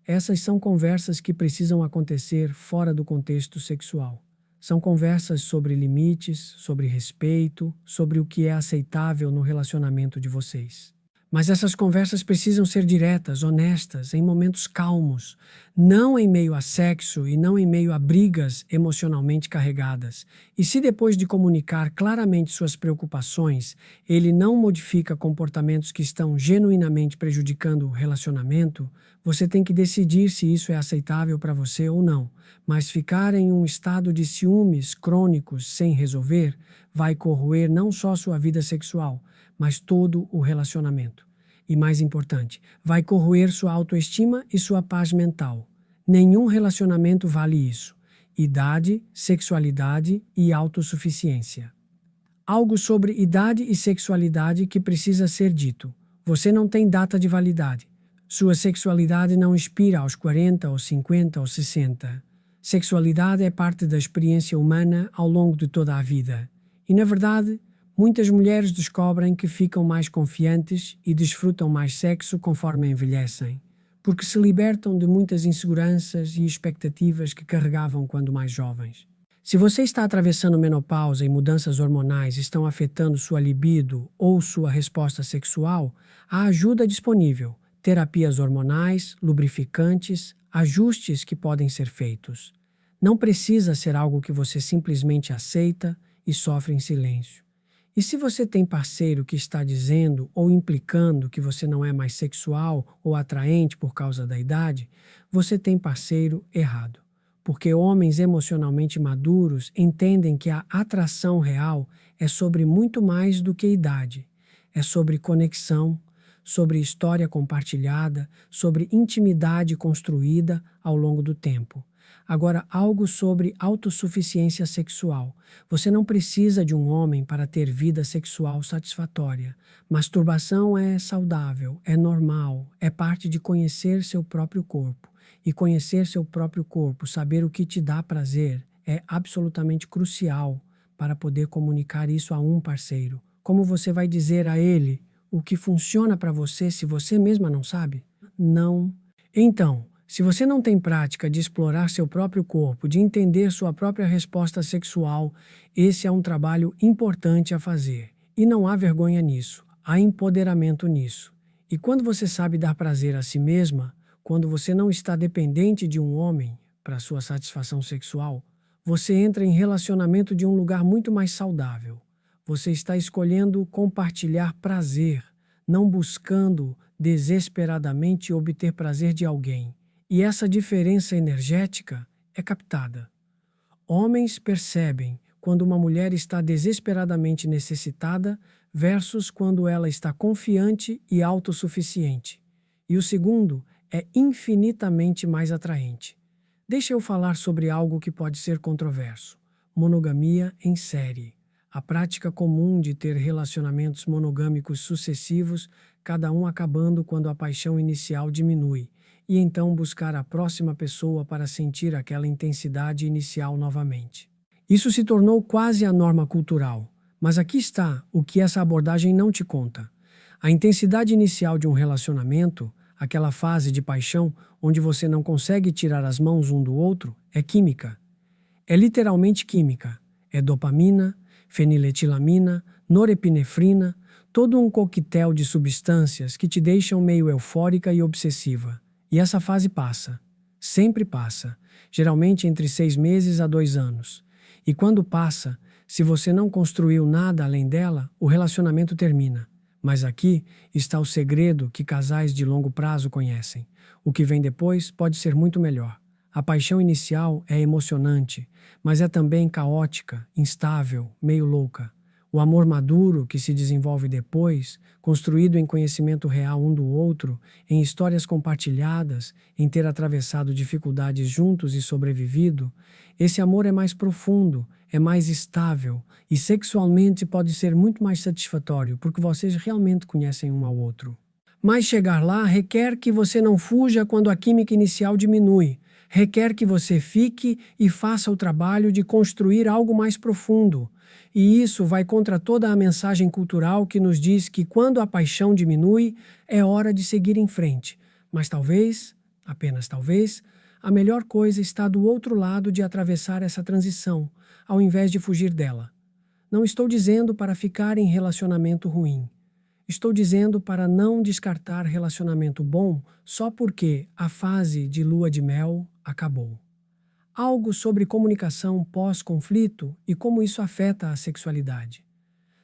essas são conversas que precisam acontecer fora do contexto sexual. São conversas sobre limites, sobre respeito, sobre o que é aceitável no relacionamento de vocês. Mas essas conversas precisam ser diretas, honestas, em momentos calmos, não em meio a sexo e não em meio a brigas emocionalmente carregadas. E se depois de comunicar claramente suas preocupações, ele não modifica comportamentos que estão genuinamente prejudicando o relacionamento, você tem que decidir se isso é aceitável para você ou não. Mas ficar em um estado de ciúmes crônicos sem resolver vai corroer não só sua vida sexual, mas todo o relacionamento. E mais importante, vai corroer sua autoestima e sua paz mental. Nenhum relacionamento vale isso. Idade, sexualidade e autossuficiência. Algo sobre idade e sexualidade que precisa ser dito. Você não tem data de validade. Sua sexualidade não expira aos 40, aos 50 ou 60. Sexualidade é parte da experiência humana ao longo de toda a vida. E, na verdade, muitas mulheres descobrem que ficam mais confiantes e desfrutam mais sexo conforme envelhecem, porque se libertam de muitas inseguranças e expectativas que carregavam quando mais jovens. Se você está atravessando menopausa e mudanças hormonais estão afetando sua libido ou sua resposta sexual, há ajuda disponível, terapias hormonais, lubrificantes, ajustes que podem ser feitos. Não precisa ser algo que você simplesmente aceita e sofre em silêncio. E se você tem parceiro que está dizendo ou implicando que você não é mais sexual ou atraente por causa da idade, você tem parceiro errado. Porque homens emocionalmente maduros entendem que a atração real é sobre muito mais do que idade. É sobre conexão, sobre história compartilhada, sobre intimidade construída ao longo do tempo. Agora, algo sobre autossuficiência sexual. Você não precisa de um homem para ter vida sexual satisfatória. Masturbação é saudável, é normal, é parte de conhecer seu próprio corpo. E conhecer seu próprio corpo, saber o que te dá prazer, é absolutamente crucial para poder comunicar isso a um parceiro. Como você vai dizer a ele o que funciona para você se você mesma não sabe? Não. Então, se você não tem prática de explorar seu próprio corpo, de entender sua própria resposta sexual, esse é um trabalho importante a fazer. E não há vergonha nisso, há empoderamento nisso. E quando você sabe dar prazer a si mesma, quando você não está dependente de um homem para sua satisfação sexual, você entra em relacionamento de um lugar muito mais saudável. Você está escolhendo compartilhar prazer, não buscando desesperadamente obter prazer de alguém. E essa diferença energética é captada. Homens percebem quando uma mulher está desesperadamente necessitada versus quando ela está confiante e autossuficiente. E o segundo é infinitamente mais atraente. Deixa eu falar sobre algo que pode ser controverso: monogamia em série. A prática comum de ter relacionamentos monogâmicos sucessivos, cada um acabando quando a paixão inicial diminui, e então buscar a próxima pessoa para sentir aquela intensidade inicial novamente. Isso se tornou quase a norma cultural, mas aqui está o que essa abordagem não te conta. A intensidade inicial de um relacionamento, aquela fase de paixão onde você não consegue tirar as mãos um do outro, é química. É literalmente química. É dopamina, feniletilamina, norepinefrina, todo um coquetel de substâncias que te deixam meio eufórica e obsessiva. E essa fase passa. Sempre passa. Geralmente entre 6 meses a 2 anos. E quando passa, Se você não construiu nada além dela, o relacionamento termina. Mas aqui está o segredo que casais de longo prazo conhecem. O que vem depois pode ser muito melhor. A paixão inicial é emocionante, mas é também caótica, instável, meio louca. O amor maduro, que se desenvolve depois, construído em conhecimento real um do outro, em histórias compartilhadas, em ter atravessado dificuldades juntos e sobrevivido, esse amor é mais profundo, é mais estável e sexualmente pode ser muito mais satisfatório, porque vocês realmente conhecem um ao outro. Mas chegar lá requer que você não fuja quando a química inicial diminui. Requer que você fique e faça o trabalho de construir algo mais profundo. E isso vai contra toda a mensagem cultural que nos diz que quando a paixão diminui, é hora de seguir em frente. Mas talvez, apenas talvez, a melhor coisa está do outro lado de atravessar essa transição, ao invés de fugir dela. Não estou dizendo para ficar em relacionamento ruim. Estou dizendo para não descartar relacionamento bom só porque a fase de lua de mel acabou. Algo sobre comunicação pós-conflito e como isso afeta a sexualidade.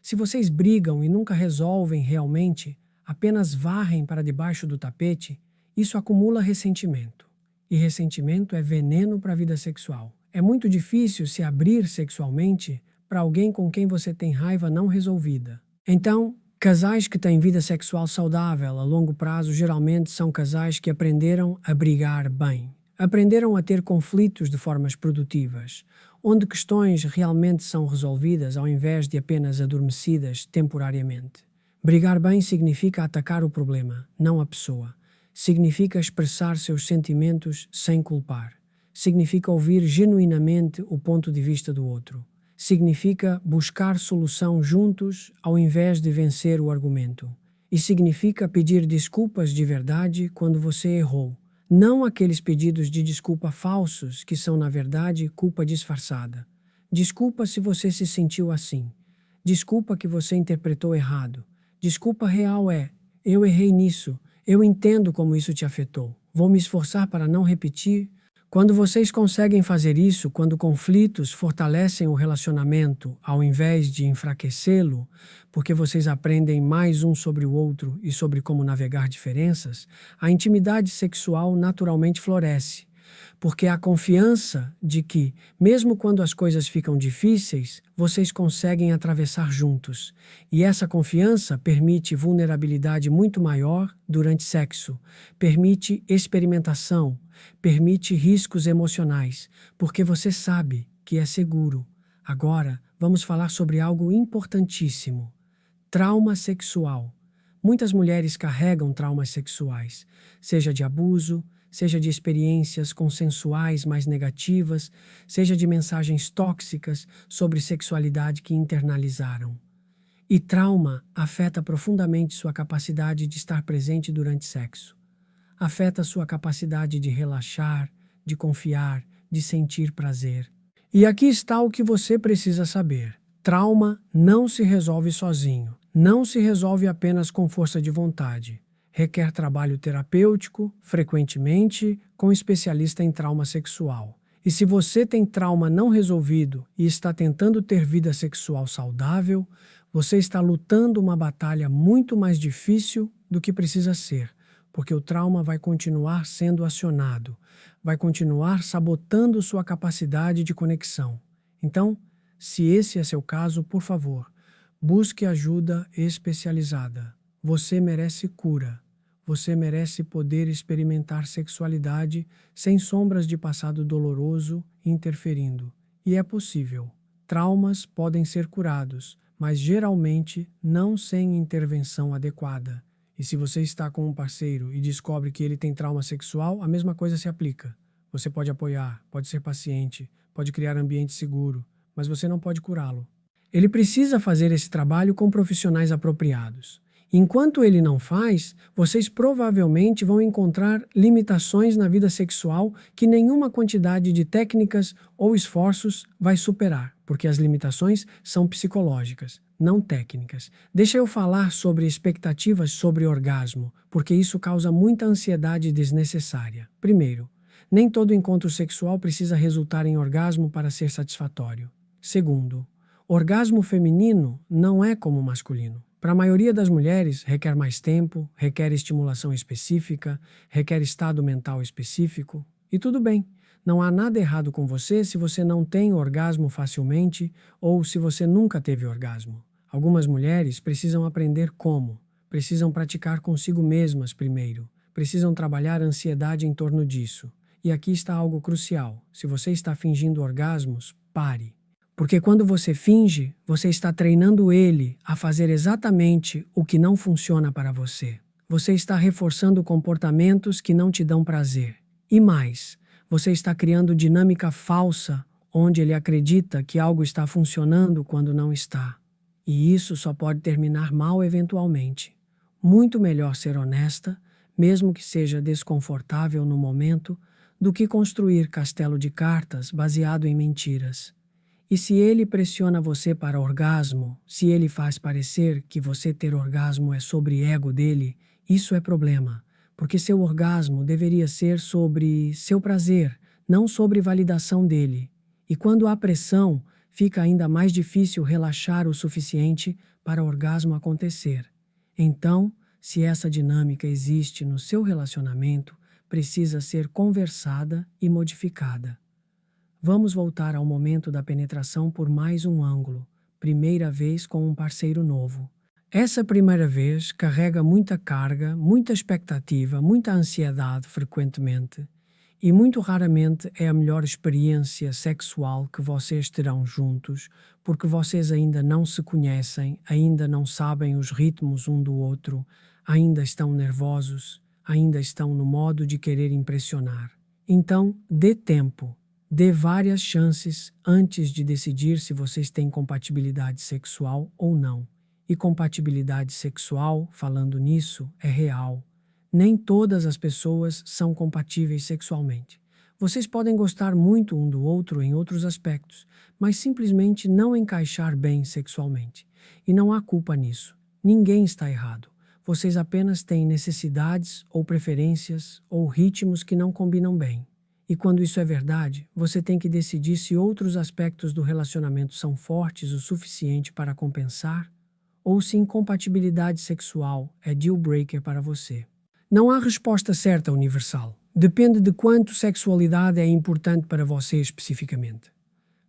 Se vocês brigam e nunca resolvem realmente, apenas varrem para debaixo do tapete, isso acumula ressentimento. E ressentimento é veneno para a vida sexual. É muito difícil se abrir sexualmente para alguém com quem você tem raiva não resolvida. Então, casais que têm vida sexual saudável a longo prazo geralmente são casais que aprenderam a brigar bem. Aprenderam a ter conflitos de formas produtivas, onde questões realmente são resolvidas ao invés de apenas adormecidas temporariamente. Brigar bem significa atacar o problema, não a pessoa. Significa expressar seus sentimentos sem culpar. Significa ouvir genuinamente o ponto de vista do outro. Significa buscar solução juntos ao invés de vencer o argumento. E significa pedir desculpas de verdade quando você errou. Não aqueles pedidos de desculpa falsos que são, na verdade, culpa disfarçada. Desculpa se você se sentiu assim. Desculpa que você interpretou errado. Desculpa real é: eu errei nisso. Eu entendo como isso te afetou. Vou me esforçar para não repetir. Quando vocês conseguem fazer isso, quando conflitos fortalecem o relacionamento ao invés de enfraquecê-lo, porque vocês aprendem mais um sobre o outro e sobre como navegar diferenças, a intimidade sexual naturalmente floresce. Porque há confiança de que, mesmo quando as coisas ficam difíceis, vocês conseguem atravessar juntos. E essa confiança permite vulnerabilidade muito maior durante sexo, permite experimentação, permite riscos emocionais, porque você sabe que é seguro. Agora, vamos falar sobre algo importantíssimo: trauma sexual. Muitas mulheres carregam traumas sexuais, seja de abuso, seja de experiências consensuais mais negativas, seja de mensagens tóxicas sobre sexualidade que internalizaram. E trauma afeta profundamente sua capacidade de estar presente durante sexo. Afeta sua capacidade de relaxar, de confiar, de sentir prazer. E aqui está o que você precisa saber. Trauma não se resolve sozinho. Não se resolve apenas com força de vontade. Requer trabalho terapêutico, frequentemente, com especialista em trauma sexual. E se você tem trauma não resolvido e está tentando ter vida sexual saudável, você está lutando uma batalha muito mais difícil do que precisa ser, porque o trauma vai continuar sendo acionado, vai continuar sabotando sua capacidade de conexão. Então, se esse é seu caso, por favor, busque ajuda especializada. Você merece cura. Você merece poder experimentar sexualidade sem sombras de passado doloroso interferindo. E é possível. Traumas podem ser curados, mas geralmente não sem intervenção adequada. E se você está com um parceiro e descobre que ele tem trauma sexual, a mesma coisa se aplica. Você pode apoiar, pode ser paciente, pode criar ambiente seguro, mas você não pode curá-lo. Ele precisa fazer esse trabalho com profissionais apropriados. Enquanto ele não faz, vocês provavelmente vão encontrar limitações na vida sexual que nenhuma quantidade de técnicas ou esforços vai superar, porque as limitações são psicológicas, não técnicas. Deixa eu falar sobre expectativas sobre orgasmo, porque isso causa muita ansiedade desnecessária. Primeiro, nem todo encontro sexual precisa resultar em orgasmo para ser satisfatório. Segundo, Orgasmo feminino não é como o masculino. Para a maioria das mulheres, requer mais tempo, requer estimulação específica, requer estado mental específico. E tudo bem, não há nada errado com você se você não tem orgasmo facilmente ou se você nunca teve orgasmo. Algumas mulheres precisam aprender como, precisam praticar consigo mesmas primeiro, precisam trabalhar a ansiedade em torno disso. E aqui está algo crucial: se você está fingindo orgasmos, pare. Porque quando você finge, você está treinando ele a fazer exatamente o que não funciona para você. Você está reforçando comportamentos que não te dão prazer. E mais, você está criando dinâmica falsa, onde ele acredita que algo está funcionando quando não está. E isso só pode terminar mal eventualmente. Muito melhor ser honesta, mesmo que seja desconfortável no momento, do que construir castelo de cartas baseado em mentiras. E se ele pressiona você para orgasmo, se ele faz parecer que você ter orgasmo é sobre ego dele, isso é problema, porque seu orgasmo deveria ser sobre seu prazer, não sobre validação dele. E quando há pressão, fica ainda mais difícil relaxar o suficiente para o orgasmo acontecer. Então, se essa dinâmica existe no seu relacionamento, precisa ser conversada e modificada. Vamos voltar ao momento da penetração por mais um ângulo, primeira vez com um parceiro novo. Essa primeira vez carrega muita carga, muita expectativa, muita ansiedade frequentemente, e muito raramente é a melhor experiência sexual que vocês terão juntos, porque vocês ainda não se conhecem, ainda não sabem os ritmos um do outro, ainda estão nervosos, ainda estão no modo de querer impressionar. Então, dê tempo. Dê várias chances antes de decidir se vocês têm compatibilidade sexual ou não. E compatibilidade sexual, falando nisso, é real. Nem todas as pessoas são compatíveis sexualmente. Vocês podem gostar muito um do outro em outros aspectos, mas simplesmente não encaixar bem sexualmente. E não há culpa nisso. Ninguém está errado. Vocês apenas têm necessidades ou preferências ou ritmos que não combinam bem. E quando isso é verdade, você tem que decidir se outros aspectos do relacionamento são fortes o suficiente para compensar ou se incompatibilidade sexual é deal breaker para você. Não há resposta certa universal. Depende de quanto sexualidade é importante para você especificamente.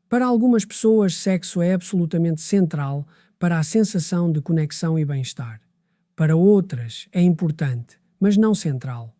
Para algumas pessoas, sexo é absolutamente central para a sensação de conexão e bem-estar. Para outras, é importante, mas não central.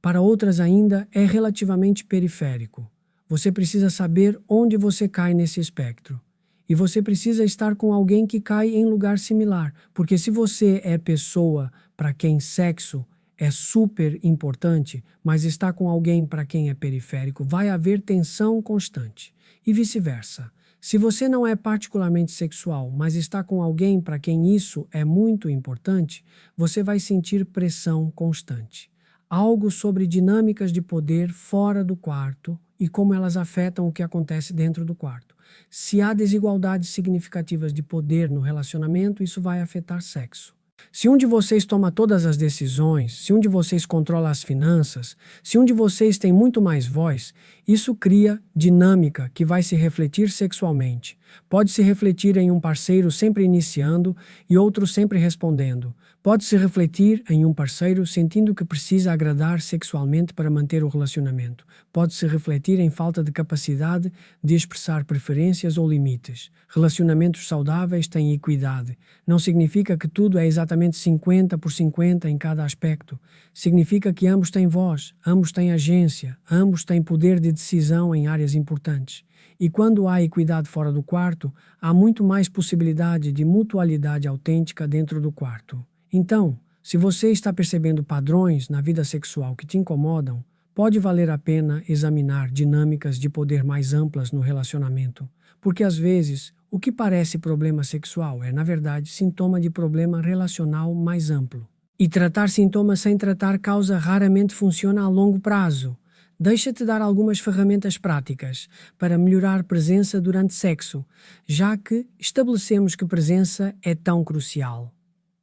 Para outras ainda, é relativamente periférico. Você precisa saber onde você cai nesse espectro. E você precisa estar com alguém que cai em lugar similar, porque se você é pessoa para quem sexo é super importante, mas está com alguém para quem é periférico, vai haver tensão constante. E vice-versa. Se você não é particularmente sexual, mas está com alguém para quem isso é muito importante, você vai sentir pressão constante. Algo sobre dinâmicas de poder fora do quarto e como elas afetam o que acontece dentro do quarto. Se há desigualdades significativas de poder no relacionamento, isso vai afetar sexo. Se um de vocês toma todas as decisões, se um de vocês controla as finanças, se um de vocês tem muito mais voz, isso cria dinâmica que vai se refletir sexualmente. Pode se refletir em um parceiro sempre iniciando e outro sempre respondendo. Pode se refletir em um parceiro sentindo que precisa agradar sexualmente para manter o relacionamento. Pode se refletir em falta de capacidade de expressar preferências ou limites. Relacionamentos saudáveis têm equidade. Não significa que tudo é exatamente 50 por 50 em cada aspecto. Significa que ambos têm voz, ambos têm agência, ambos têm poder de decisão em áreas importantes. E quando há equidade fora do quarto, há muito mais possibilidade de mutualidade autêntica dentro do quarto. Então, se você está percebendo padrões na vida sexual que te incomodam, pode valer a pena examinar dinâmicas de poder mais amplas no relacionamento, porque às vezes o que parece problema sexual é, na verdade, sintoma de problema relacional mais amplo. E tratar sintomas sem tratar causa raramente funciona a longo prazo. Deixa-te dar algumas ferramentas práticas para melhorar presença durante sexo, já que estabelecemos que presença é tão crucial.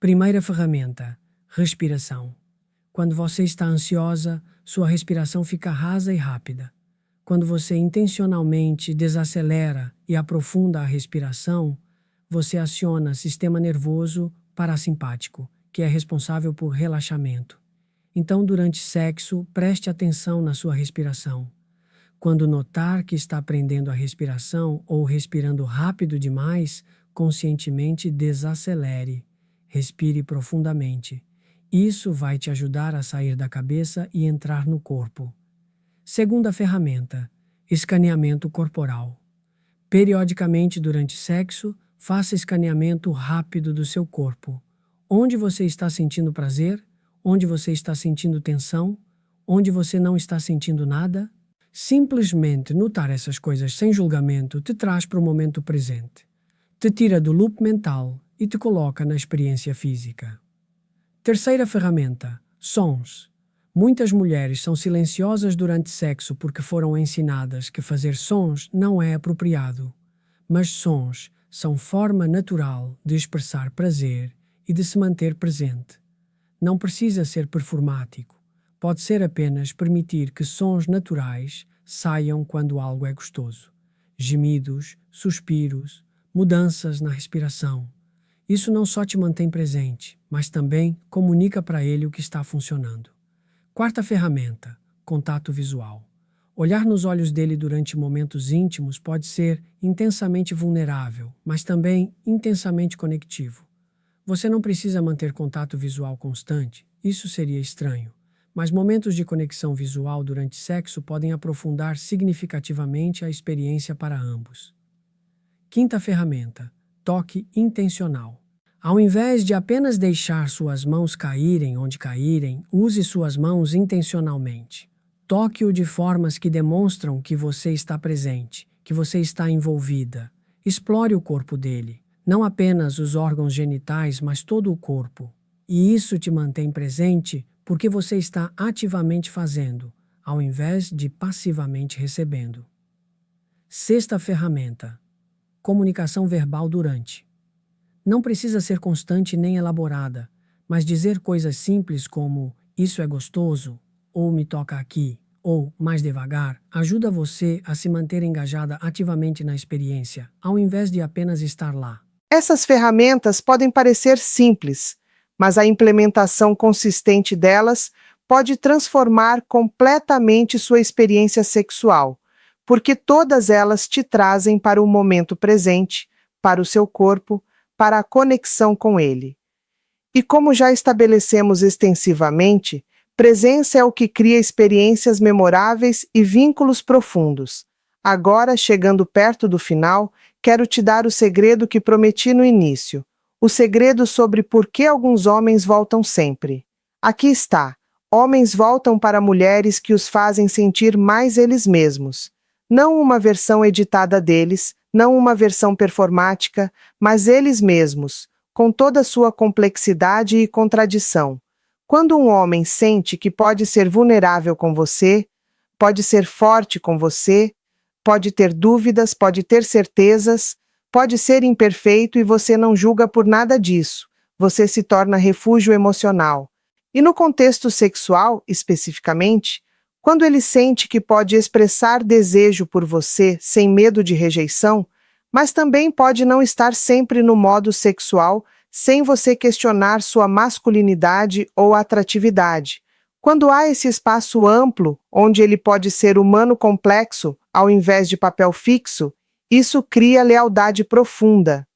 Primeira ferramenta: respiração. Quando você está ansiosa, sua respiração fica rasa e rápida. Quando você intencionalmente desacelera e aprofunda a respiração, você aciona sistema nervoso parasimpático, que é responsável por relaxamento. Então, durante sexo, preste atenção na sua respiração. Quando notar que está prendendo a respiração ou respirando rápido demais, conscientemente desacelere. Respire profundamente. Isso vai te ajudar a sair da cabeça e entrar no corpo. Segunda ferramenta: escaneamento corporal. Periodicamente durante sexo, faça escaneamento rápido do seu corpo. Onde você está sentindo prazer? Onde você está sentindo tensão? Onde você não está sentindo nada? Simplesmente notar essas coisas sem julgamento te traz para o momento presente. Te tira do loop mental e te coloca na experiência física. Terceira ferramenta: sons. Muitas mulheres são silenciosas durante sexo porque foram ensinadas que fazer sons não é apropriado. Mas sons são forma natural de expressar prazer e de se manter presente. Não precisa ser performático. Pode ser apenas permitir que sons naturais saiam quando algo é gostoso. Gemidos, suspiros, mudanças na respiração. Isso não só te mantém presente, mas também comunica para ele o que está funcionando. Quarta ferramenta: contato visual. Olhar nos olhos dele durante momentos íntimos pode ser intensamente vulnerável, mas também intensamente conectivo. Você não precisa manter contato visual constante, isso seria estranho, mas momentos de conexão visual durante sexo podem aprofundar significativamente a experiência para ambos. Quinta ferramenta: toque intencional. Ao invés de apenas deixar suas mãos caírem onde caírem, use suas mãos intencionalmente. Toque-o de formas que demonstram que você está presente, que você está envolvida. Explore o corpo dele. Não apenas os órgãos genitais, mas todo o corpo. E isso te mantém presente porque você está ativamente fazendo, ao invés de passivamente recebendo. Sexta ferramenta: comunicação verbal durante. Não precisa ser constante nem elaborada, mas dizer coisas simples como "isso é gostoso", ou "me toca aqui", ou "mais devagar", ajuda você a se manter engajada ativamente na experiência, ao invés de apenas estar lá. Essas ferramentas podem parecer simples, mas a implementação consistente delas pode transformar completamente sua experiência sexual, porque todas elas te trazem para o momento presente, para o seu corpo, para a conexão com ele. E como já estabelecemos extensivamente, presença é o que cria experiências memoráveis e vínculos profundos. Agora, chegando perto do final, quero te dar o segredo que prometi no início. O segredo sobre por que alguns homens voltam sempre. Aqui está. Homens voltam para mulheres que os fazem sentir mais eles mesmos. Não uma versão editada deles, não uma versão performática, mas eles mesmos, com toda a sua complexidade e contradição. Quando um homem sente que pode ser vulnerável com você, pode ser forte com você, pode ter dúvidas, pode ter certezas, pode ser imperfeito e você não julga por nada disso. Você se torna refúgio emocional. E no contexto sexual, especificamente, quando ele sente que pode expressar desejo por você sem medo de rejeição, mas também pode não estar sempre no modo sexual sem você questionar sua masculinidade ou atratividade. Quando há esse espaço amplo, onde ele pode ser humano complexo, ao invés de papel fixo, isso cria lealdade profunda.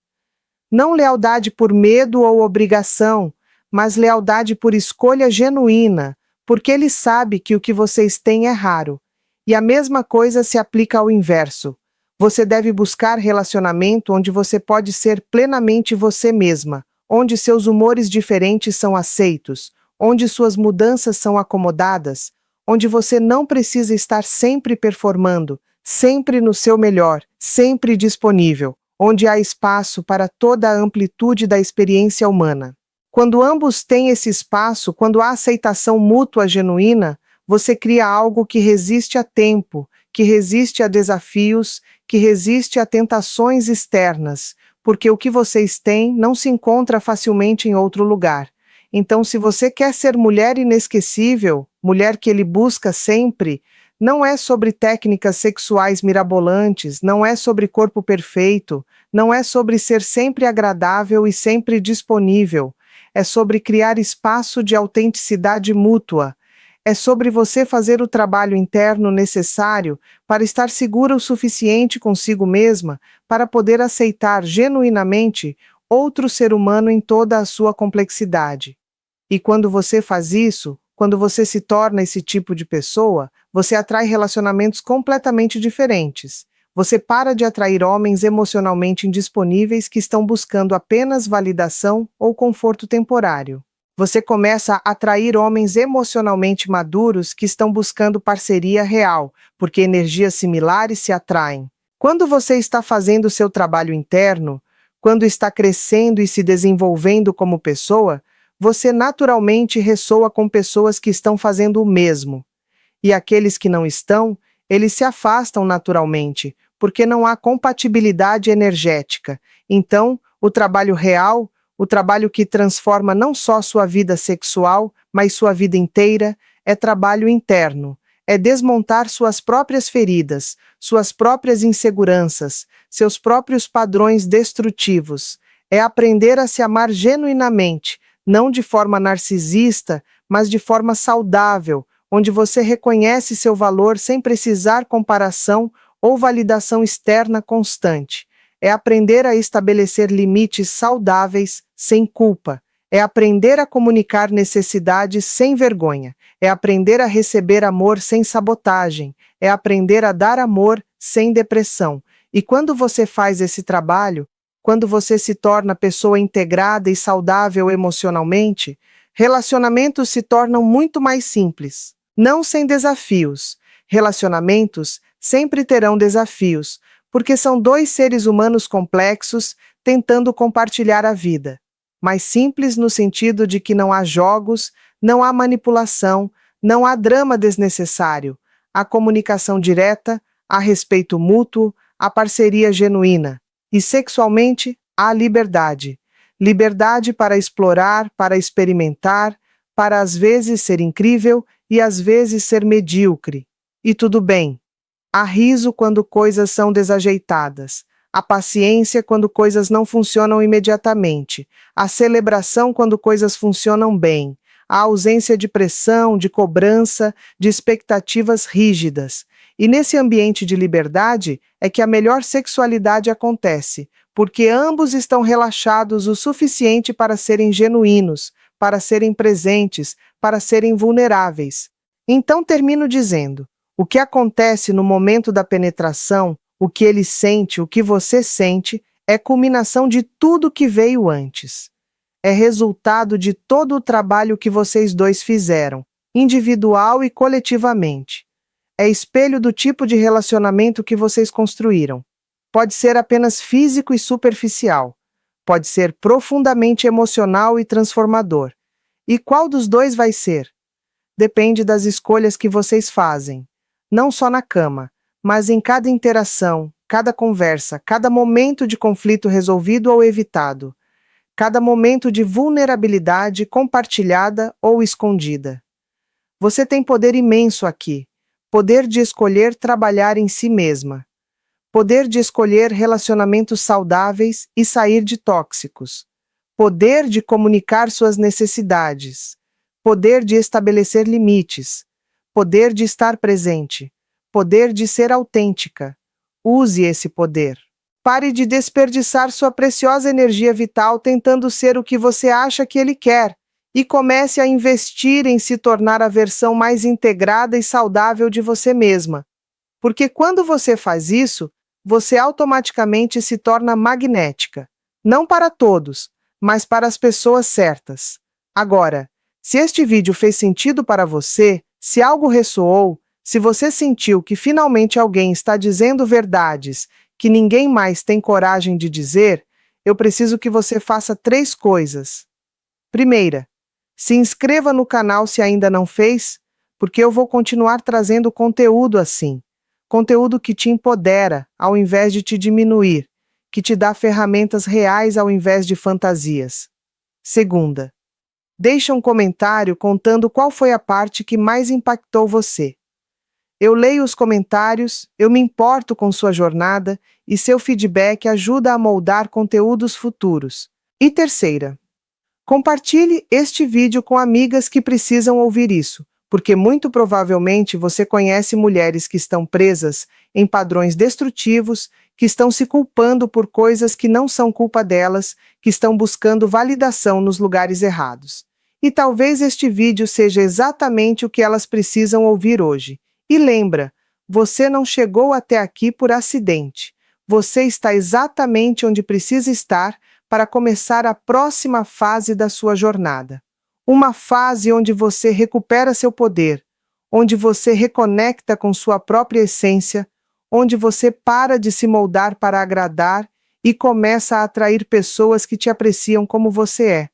Não lealdade por medo ou obrigação, mas lealdade por escolha genuína, porque ele sabe que o que vocês têm é raro. E a mesma coisa se aplica ao inverso. Você deve buscar relacionamento onde você pode ser plenamente você mesma, onde seus humores diferentes são aceitos, onde suas mudanças são acomodadas, onde você não precisa estar sempre performando, sempre no seu melhor, sempre disponível, onde há espaço para toda a amplitude da experiência humana. Quando ambos têm esse espaço, quando há aceitação mútua genuína, você cria algo que resiste a tempo, que resiste a desafios, que resiste a tentações externas, porque o que vocês têm não se encontra facilmente em outro lugar. Então, se você quer ser mulher inesquecível, mulher que ele busca sempre, Não é sobre técnicas sexuais mirabolantes, não é sobre corpo perfeito, não é sobre ser sempre agradável e sempre disponível. É sobre criar espaço de autenticidade mútua. É sobre você fazer o trabalho interno necessário para estar segura o suficiente consigo mesma para poder aceitar genuinamente outro ser humano em toda a sua complexidade. E quando você faz isso, quando você se torna esse tipo de pessoa, você atrai relacionamentos completamente diferentes. Você para de atrair homens emocionalmente indisponíveis que estão buscando apenas validação ou conforto temporário. Você começa a atrair homens emocionalmente maduros que estão buscando parceria real, porque energias similares se atraem. Quando você está fazendo o seu trabalho interno, quando está crescendo e se desenvolvendo como pessoa, você naturalmente ressoa com pessoas que estão fazendo o mesmo. E aqueles que não estão, eles se afastam naturalmente, porque não há compatibilidade energética. Então, o trabalho real, o trabalho que transforma não só sua vida sexual, mas sua vida inteira, é trabalho interno. É desmontar suas próprias feridas, suas próprias inseguranças, seus próprios padrões destrutivos. É aprender a se amar genuinamente, não de forma narcisista, mas de forma saudável, onde você reconhece seu valor sem precisar comparação ou validação externa constante. É aprender a estabelecer limites saudáveis sem culpa. É aprender a comunicar necessidades sem vergonha. É aprender a receber amor sem sabotagem. É aprender a dar amor sem depressão. E quando você faz esse trabalho, quando você se torna pessoa integrada e saudável emocionalmente, relacionamentos se tornam muito mais simples. Não sem desafios. Relacionamentos sempre terão desafios, porque são dois seres humanos complexos tentando compartilhar a vida. Mais simples no sentido de que não há jogos, não há manipulação, não há drama desnecessário. Há comunicação direta, há respeito mútuo, há parceria genuína. E sexualmente, há liberdade. Liberdade para explorar, para experimentar, para às vezes ser incrível e às vezes ser medíocre. E tudo bem. Há riso quando coisas são desajeitadas. Há paciência quando coisas não funcionam imediatamente. Há celebração quando coisas funcionam bem. Há ausência de pressão, de cobrança, de expectativas rígidas. E nesse ambiente de liberdade é que a melhor sexualidade acontece, porque ambos estão relaxados o suficiente para serem genuínos, para serem presentes, para serem vulneráveis. Então termino dizendo: o que acontece no momento da penetração, o que ele sente, o que você sente, é culminação de tudo que veio antes. É resultado de todo o trabalho que vocês dois fizeram, individual e coletivamente. É espelho do tipo de relacionamento que vocês construíram. Pode ser apenas físico e superficial. Pode ser profundamente emocional e transformador. E qual dos dois vai ser? Depende das escolhas que vocês fazem. Não só na cama, mas em cada interação, cada conversa, cada momento de conflito resolvido ou evitado, cada momento de vulnerabilidade compartilhada ou escondida. Você tem poder imenso aqui, poder de escolher trabalhar em si mesma, poder de escolher relacionamentos saudáveis e sair de tóxicos, poder de comunicar suas necessidades, poder de estabelecer limites, poder de estar presente, poder de ser autêntica. Use esse poder. Pare de desperdiçar sua preciosa energia vital tentando ser o que você acha que ele quer e comece a investir em se tornar a versão mais integrada e saudável de você mesma. Porque quando você faz isso, você automaticamente se torna magnética. Não para todos, mas para as pessoas certas. Agora, se este vídeo fez sentido para você, se algo ressoou, se você sentiu que finalmente alguém está dizendo verdades que ninguém mais tem coragem de dizer, eu preciso que você faça 3 coisas. Primeira, se inscreva no canal se ainda não fez, porque eu vou continuar trazendo conteúdo assim. Conteúdo que te empodera, ao invés de te diminuir, que te dá ferramentas reais ao invés de fantasias. Segunda, deixa um comentário contando qual foi a parte que mais impactou você. Eu leio os comentários, eu me importo com sua jornada e seu feedback ajuda a moldar conteúdos futuros. E terceira, compartilhe este vídeo com amigas que precisam ouvir isso, porque muito provavelmente você conhece mulheres que estão presas em padrões destrutivos, que estão se culpando por coisas que não são culpa delas, que estão buscando validação nos lugares errados. E talvez este vídeo seja exatamente o que elas precisam ouvir hoje. E lembra, você não chegou até aqui por acidente. Você está exatamente onde precisa estar para começar a próxima fase da sua jornada. Uma fase onde você recupera seu poder, onde você reconecta com sua própria essência, onde você para de se moldar para agradar e começa a atrair pessoas que te apreciam como você é.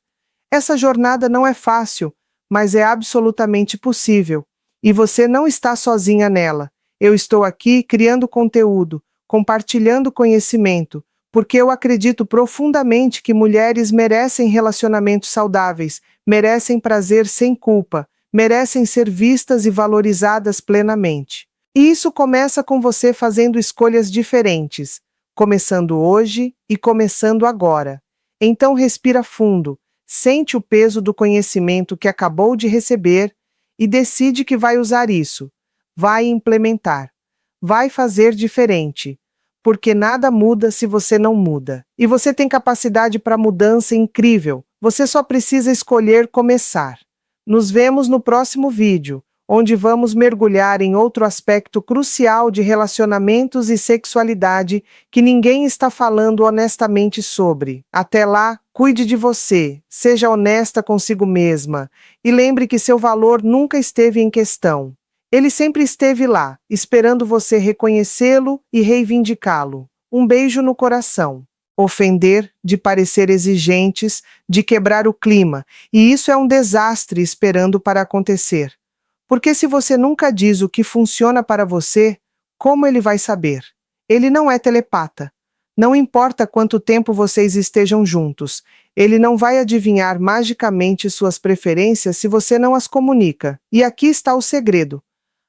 Essa jornada não é fácil, mas é absolutamente possível. E você não está sozinha nela. Eu estou aqui criando conteúdo, compartilhando conhecimento, porque eu acredito profundamente que mulheres merecem relacionamentos saudáveis, merecem prazer sem culpa, merecem ser vistas e valorizadas plenamente. E isso começa com você fazendo escolhas diferentes, começando hoje e começando agora. Então respira fundo, sente o peso do conhecimento que acabou de receber e decide que vai usar isso, vai implementar, vai fazer diferente. Porque nada muda se você não muda. E você tem capacidade para mudança incrível. Você só precisa escolher começar. Nos vemos no próximo vídeo, onde vamos mergulhar em outro aspecto crucial de relacionamentos e sexualidade que ninguém está falando honestamente sobre. Até lá, cuide de você, seja honesta consigo mesma e lembre que seu valor nunca esteve em questão. Ele sempre esteve lá, esperando você reconhecê-lo e reivindicá-lo. Um beijo no coração. Ofender, de parecer exigentes, de quebrar o clima, e isso é um desastre esperando para acontecer. Porque se você nunca diz o que funciona para você, como ele vai saber? Ele não é telepata. Não importa quanto tempo vocês estejam juntos, ele não vai adivinhar magicamente suas preferências se você não as comunica. E aqui está o segredo.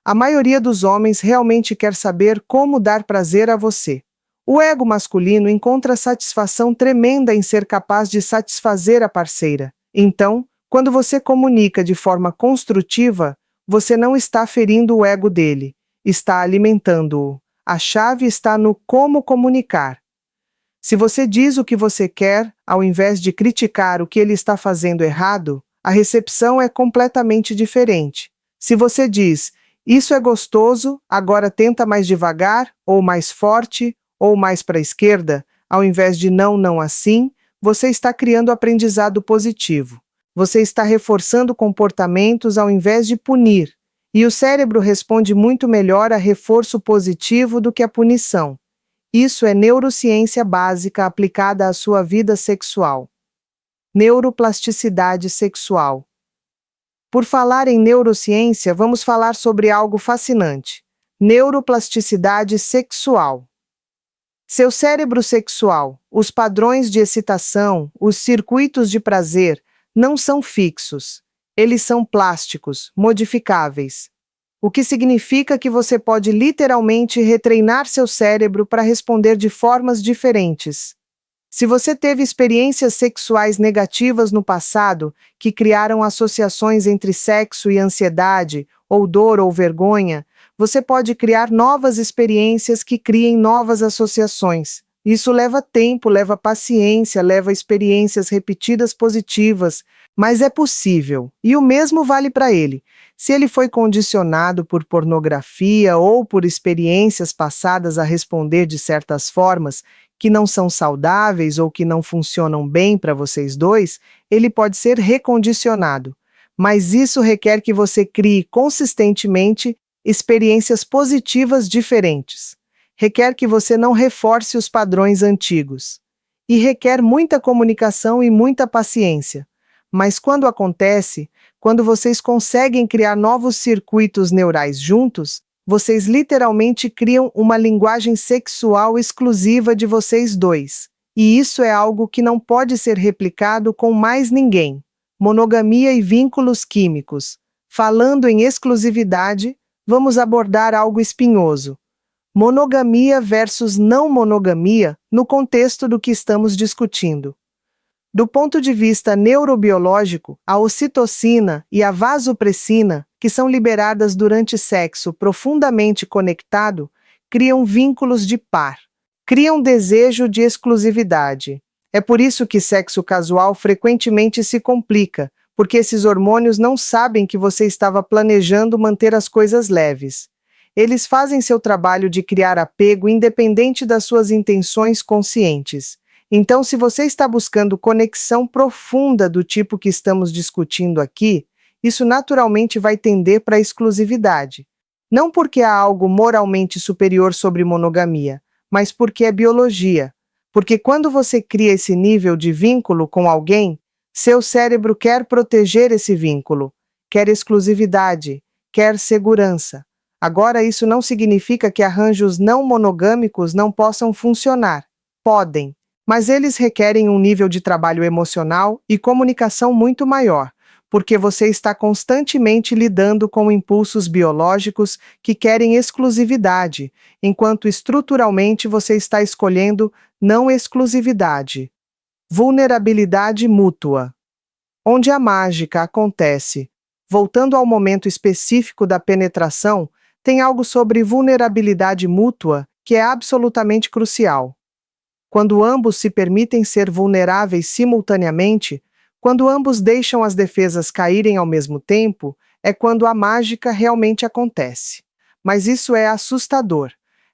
A maioria dos homens realmente quer saber como dar prazer a você. O ego masculino encontra satisfação tremenda em ser capaz de satisfazer a parceira. Então, quando você comunica de forma construtiva, você não está ferindo o ego dele, está alimentando-o. A chave está no como comunicar. Se você diz o que você quer, ao invés de criticar o que ele está fazendo errado, a recepção é completamente diferente. Se você diz: "Isso é gostoso, agora tenta mais devagar, ou mais forte, ou mais para a esquerda", ao invés de "não, não assim", você está criando aprendizado positivo. Você está reforçando comportamentos ao invés de punir. E o cérebro responde muito melhor a reforço positivo do que a punição. Isso é neurociência básica aplicada à sua vida sexual. Neuroplasticidade sexual. Por falar em neurociência, vamos falar sobre algo fascinante: neuroplasticidade sexual. Seu cérebro sexual, os padrões de excitação, os circuitos de prazer, não são fixos. Eles são plásticos, modificáveis. O que significa que você pode literalmente retreinar seu cérebro para responder de formas diferentes. Se você teve experiências sexuais negativas no passado, que criaram associações entre sexo e ansiedade, ou dor ou vergonha, você pode criar novas experiências que criem novas associações. Isso leva tempo, leva paciência, leva experiências repetidas positivas, mas é possível. E o mesmo vale para ele. Se ele foi condicionado por pornografia ou por experiências passadas a responder de certas formas que não são saudáveis ou que não funcionam bem para vocês dois, ele pode ser recondicionado. Mas isso requer que você crie consistentemente experiências positivas diferentes. Requer que você não reforce os padrões antigos. E requer muita comunicação e muita paciência. Mas quando acontece, quando vocês conseguem criar novos circuitos neurais juntos, vocês literalmente criam uma linguagem sexual exclusiva de vocês dois. E isso é algo que não pode ser replicado com mais ninguém. Monogamia e vínculos químicos. Falando em exclusividade, vamos abordar algo espinhoso: monogamia versus não monogamia no contexto do que estamos discutindo. Do ponto de vista neurobiológico, a ocitocina e a vasopressina, que são liberadas durante sexo profundamente conectado, criam vínculos de par, criam desejo de exclusividade. É por isso que sexo casual frequentemente se complica, porque esses hormônios não sabem que você estava planejando manter as coisas leves. Eles fazem seu trabalho de criar apego independente das suas intenções conscientes. Então, se você está buscando conexão profunda do tipo que estamos discutindo aqui, isso naturalmente vai tender para a exclusividade. Não porque há algo moralmente superior sobre monogamia, mas porque é biologia. Porque quando você cria esse nível de vínculo com alguém, seu cérebro quer proteger esse vínculo, quer exclusividade, quer segurança. Agora, isso não significa que arranjos não monogâmicos não possam funcionar. Podem. Mas eles requerem um nível de trabalho emocional e comunicação muito maior, porque você está constantemente lidando com impulsos biológicos que querem exclusividade, enquanto estruturalmente você está escolhendo não exclusividade. Vulnerabilidade mútua. Onde a mágica acontece. Voltando ao momento específico da penetração, tem algo sobre vulnerabilidade mútua que é absolutamente crucial. Quando ambos se permitem ser vulneráveis simultaneamente, quando ambos deixam as defesas caírem ao mesmo tempo, é quando a mágica realmente acontece. Mas isso é assustador.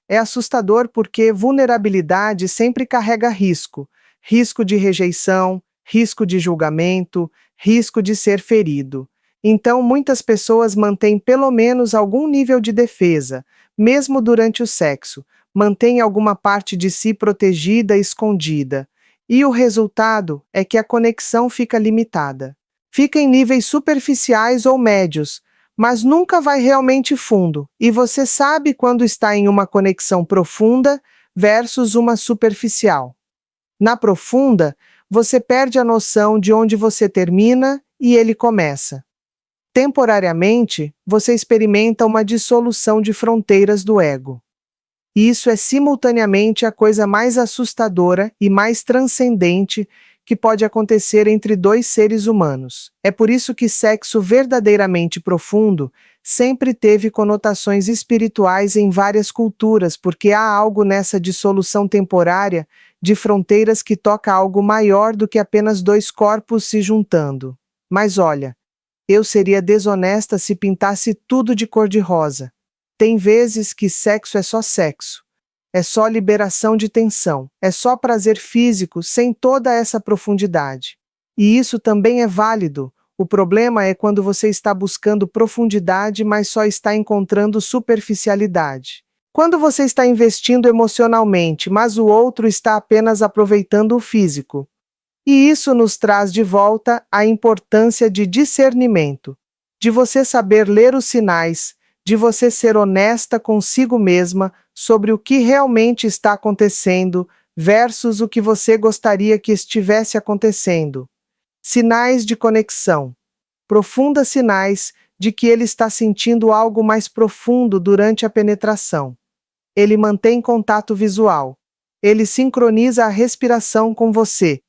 É assustador porque vulnerabilidade sempre carrega risco. Risco de rejeição, risco de julgamento, risco de ser ferido. Então, muitas pessoas mantêm pelo menos algum nível de defesa, mesmo durante o sexo, mantém alguma parte de si protegida e escondida. E o resultado é que a conexão fica limitada. Fica em níveis superficiais ou médios, mas nunca vai realmente fundo, e você sabe quando está em uma conexão profunda versus uma superficial. Na profunda, você perde a noção de onde você termina e ele começa. Temporariamente, você experimenta uma dissolução de fronteiras do ego. E isso é simultaneamente a coisa mais assustadora e mais transcendente que pode acontecer entre dois seres humanos. É por isso que sexo verdadeiramente profundo sempre teve conotações espirituais em várias culturas, porque há algo nessa dissolução temporária de fronteiras que toca algo maior do que apenas dois corpos se juntando. Mas olha, eu seria desonesta se pintasse tudo de cor-de-rosa. Tem vezes que sexo é só sexo. É só liberação de tensão. É só prazer físico sem toda essa profundidade. E isso também é válido. O problema é quando você está buscando profundidade, mas só está encontrando superficialidade. Quando você está investindo emocionalmente, mas o outro está apenas aproveitando o físico. E isso nos traz de volta a importância de discernimento, de você saber ler os sinais, de você ser honesta consigo mesma sobre o que realmente está acontecendo versus o que você gostaria que estivesse acontecendo. Sinais de conexão. Profundos sinais de que ele está sentindo algo mais profundo durante a penetração. Ele mantém contato visual. Ele sincroniza a respiração com você.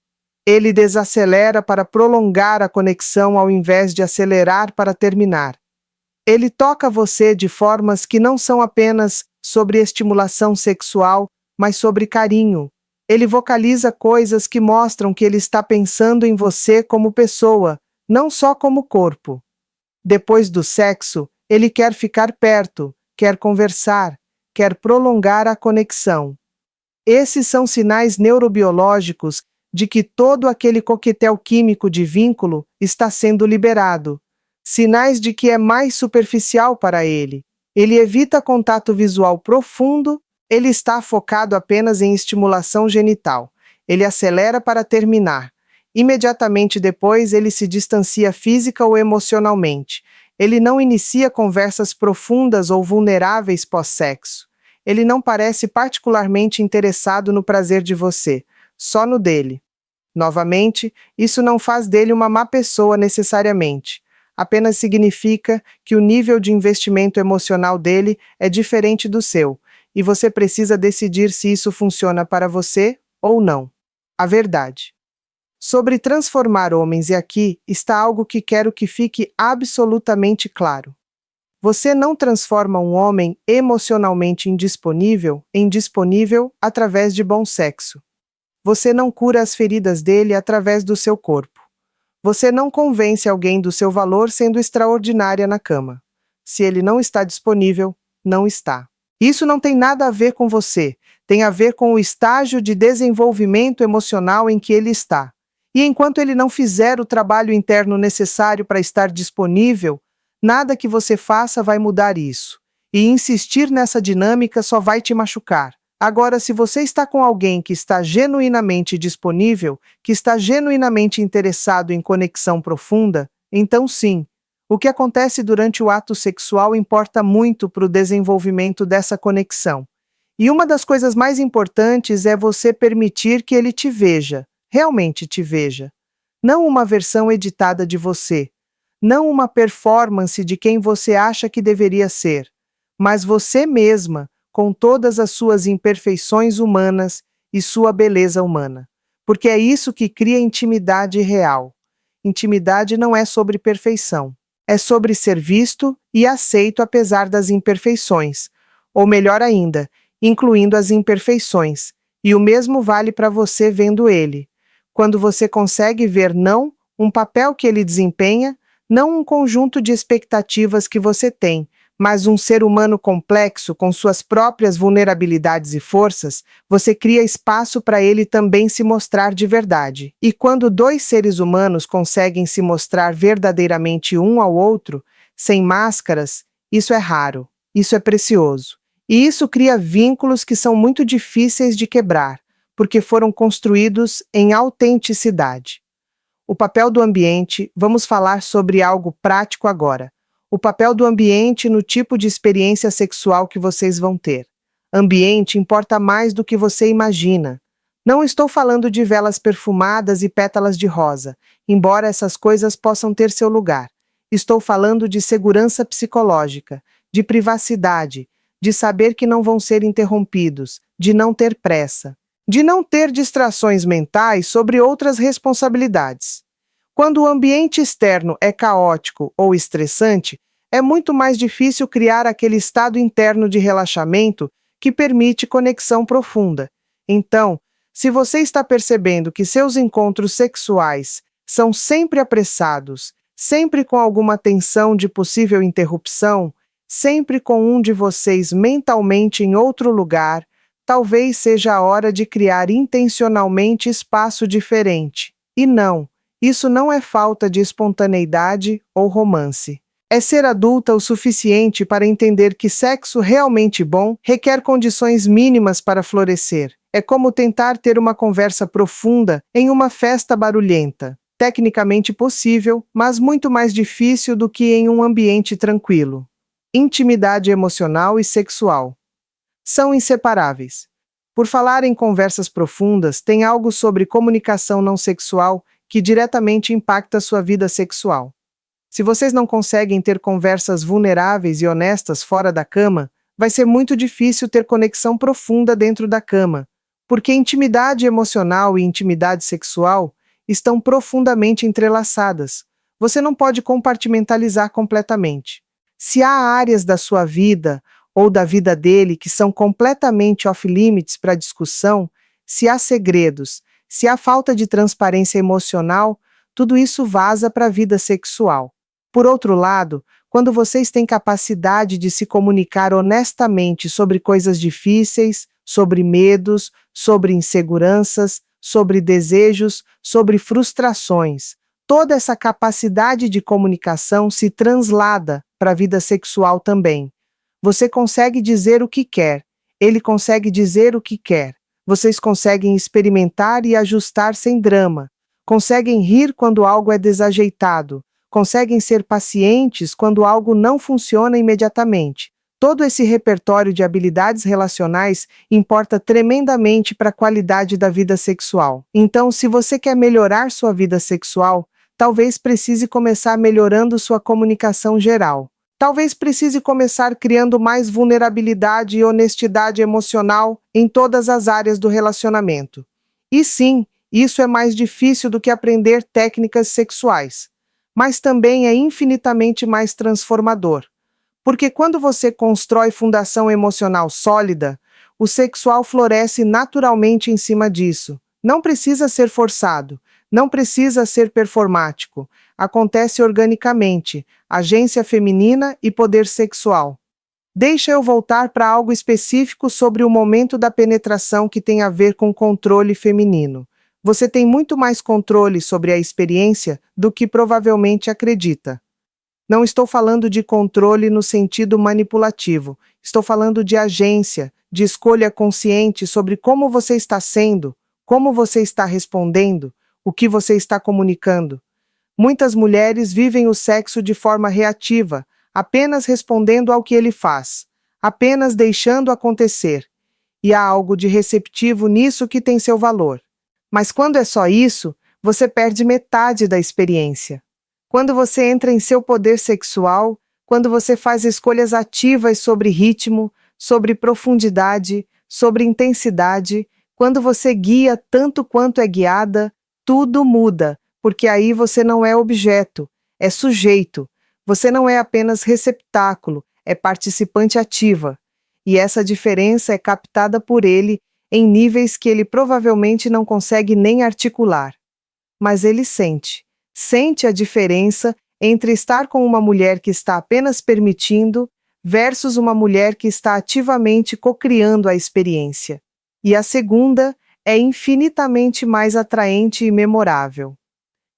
Ele desacelera para prolongar a conexão ao invés de acelerar para terminar. Ele toca você de formas que não são apenas sobre estimulação sexual, mas sobre carinho. Ele vocaliza coisas que mostram que ele está pensando em você como pessoa, não só como corpo. Depois do sexo, ele quer ficar perto, quer conversar, quer prolongar a conexão. Esses são sinais neurobiológicos de que todo aquele coquetel químico de vínculo está sendo liberado. Sinais de que é mais superficial para ele. Ele evita contato visual profundo, ele está focado apenas em estimulação genital. Ele acelera para terminar. Imediatamente depois, ele se distancia física ou emocionalmente. Ele não inicia conversas profundas ou vulneráveis pós-sexo. Ele não parece particularmente interessado no prazer de você, só no dele. Novamente, isso não faz dele uma má pessoa necessariamente. apenas significa que o nível de investimento emocional dele é diferente do seu, e você precisa decidir se isso funciona para você ou não. A verdade. Sobre transformar homens, e aqui está algo que quero que fique absolutamente claro. Você não transforma um homem emocionalmente indisponível em disponível através de bom sexo. Você não cura as feridas dele através do seu corpo. Você não convence alguém do seu valor sendo extraordinária na cama. Se ele não está disponível, não está. Isso não tem nada a ver com você, tem a ver com o estágio de desenvolvimento emocional em que ele está. E enquanto ele não fizer o trabalho interno necessário para estar disponível, nada que você faça vai mudar isso. E insistir nessa dinâmica só vai te machucar. Agora, se você está com alguém que está genuinamente disponível, que está genuinamente interessado em conexão profunda, então sim, o que acontece durante o ato sexual importa muito para o desenvolvimento dessa conexão. E uma das coisas mais importantes é você permitir que ele te veja, realmente te veja. Não uma versão editada de você, não uma performance de quem você acha que deveria ser, mas você mesma, com todas as suas imperfeições humanas e sua beleza humana. Porque é isso que cria intimidade real. Intimidade não é sobre perfeição. É sobre ser visto e aceito apesar das imperfeições. Ou melhor ainda, incluindo as imperfeições. E o mesmo vale para você vendo ele. Quando você consegue ver não um papel que ele desempenha, não um conjunto de expectativas que você tem, mas um ser humano complexo com suas próprias vulnerabilidades e forças, você cria espaço para ele também se mostrar de verdade. E quando dois seres humanos conseguem se mostrar verdadeiramente um ao outro, sem máscaras, isso é raro, isso é precioso. E isso cria vínculos que são muito difíceis de quebrar, porque foram construídos em autenticidade. O papel do ambiente, vamos falar sobre algo prático agora. O papel do ambiente no tipo de experiência sexual que vocês vão ter. Ambiente importa mais do que você imagina. Não estou falando de velas perfumadas e pétalas de rosa, embora essas coisas possam ter seu lugar. Estou falando de segurança psicológica, de privacidade, de saber que não vão ser interrompidos, de não ter pressa, de não ter distrações mentais sobre outras responsabilidades. Quando o ambiente externo é caótico ou estressante, é muito mais difícil criar aquele estado interno de relaxamento que permite conexão profunda. Então, se você está percebendo que seus encontros sexuais são sempre apressados, sempre com alguma tensão de possível interrupção, sempre com um de vocês mentalmente em outro lugar, talvez seja a hora de criar intencionalmente espaço diferente. E não, isso não é falta de espontaneidade ou romance. É ser adulta o suficiente para entender que sexo realmente bom requer condições mínimas para florescer. É como tentar ter uma conversa profunda em uma festa barulhenta. Tecnicamente possível, mas muito mais difícil do que em um ambiente tranquilo. Intimidade emocional e sexual são inseparáveis. Por falar em conversas profundas, tem algo sobre comunicação não sexual que diretamente impacta sua vida sexual. Se vocês não conseguem ter conversas vulneráveis e honestas fora da cama, vai ser muito difícil ter conexão profunda dentro da cama, porque intimidade emocional e intimidade sexual estão profundamente entrelaçadas. Você não pode compartimentalizar completamente. Se há áreas da sua vida ou da vida dele que são completamente off-limits para discussão, se há segredos, se há falta de transparência emocional, tudo isso vaza para a vida sexual. Por outro lado, quando vocês têm capacidade de se comunicar honestamente sobre coisas difíceis, sobre medos, sobre inseguranças, sobre desejos, sobre frustrações, toda essa capacidade de comunicação se translada para a vida sexual também. Você consegue dizer o que quer, ele consegue dizer o que quer. Vocês conseguem experimentar e ajustar sem drama. Conseguem rir quando algo é desajeitado. Conseguem ser pacientes quando algo não funciona imediatamente. Todo esse repertório de habilidades relacionais importa tremendamente para a qualidade da vida sexual. Então, se você quer melhorar sua vida sexual, talvez precise começar melhorando sua comunicação geral. Talvez precise começar criando mais vulnerabilidade e honestidade emocional em todas as áreas do relacionamento. E sim, isso é mais difícil do que aprender técnicas sexuais, mas também é infinitamente mais transformador. Porque quando você constrói fundação emocional sólida, o sexual floresce naturalmente em cima disso. Não precisa ser forçado, não precisa ser performático. Acontece organicamente, agência feminina e poder sexual. Deixa eu voltar para algo específico sobre o momento da penetração que tem a ver com controle feminino. Você tem muito mais controle sobre a experiência do que provavelmente acredita. Não estou falando de controle no sentido manipulativo. Estou falando de agência, de escolha consciente sobre como você está sendo, como você está respondendo, o que você está comunicando. Muitas mulheres vivem o sexo de forma reativa, apenas respondendo ao que ele faz, apenas deixando acontecer. E há algo de receptivo nisso que tem seu valor. Mas quando é só isso, você perde metade da experiência. Quando você entra em seu poder sexual, quando você faz escolhas ativas sobre ritmo, sobre profundidade, sobre intensidade, quando você guia tanto quanto é guiada, tudo muda, porque aí você não é objeto, é sujeito. Você não é apenas receptáculo, é participante ativa. E essa diferença é captada por ele em níveis que ele provavelmente não consegue nem articular. Mas ele sente. Sente a diferença entre estar com uma mulher que está apenas permitindo versus uma mulher que está ativamente cocriando a experiência. E a segunda é infinitamente mais atraente e memorável.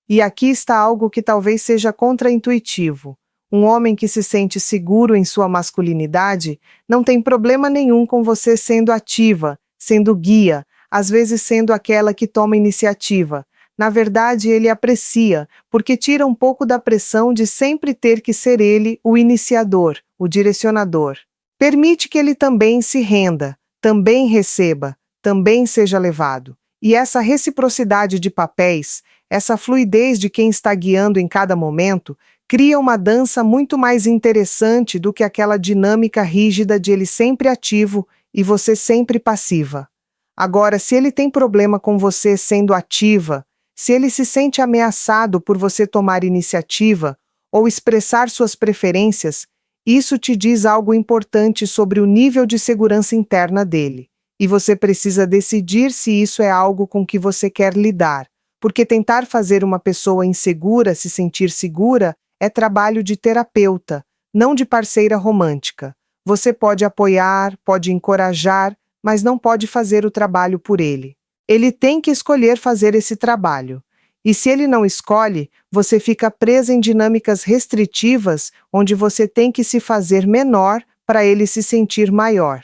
E aqui está algo que talvez seja contraintuitivo. Um homem que se sente seguro em sua masculinidade não tem problema nenhum com você sendo ativa, sendo guia, às vezes sendo aquela que toma iniciativa. Na verdade, ele aprecia, porque tira um pouco da pressão de sempre ter que ser ele o iniciador, o direcionador. Permite que ele também se renda, também receba, também seja levado. E essa reciprocidade de papéis, essa fluidez de quem está guiando em cada momento, cria uma dança muito mais interessante do que aquela dinâmica rígida de ele sempre ativo e você sempre passiva. Agora, se ele tem problema com você sendo ativa, se ele se sente ameaçado por você tomar iniciativa ou expressar suas preferências, isso te diz algo importante sobre o nível de segurança interna dele. E você precisa decidir se isso é algo com que você quer lidar, porque tentar fazer uma pessoa insegura se sentir segura é trabalho de terapeuta, não de parceira romântica. Você pode apoiar, pode encorajar, mas não pode fazer o trabalho por ele. Ele tem que escolher fazer esse trabalho. E se ele não escolhe, você fica presa em dinâmicas restritivas, onde você tem que se fazer menor para ele se sentir maior.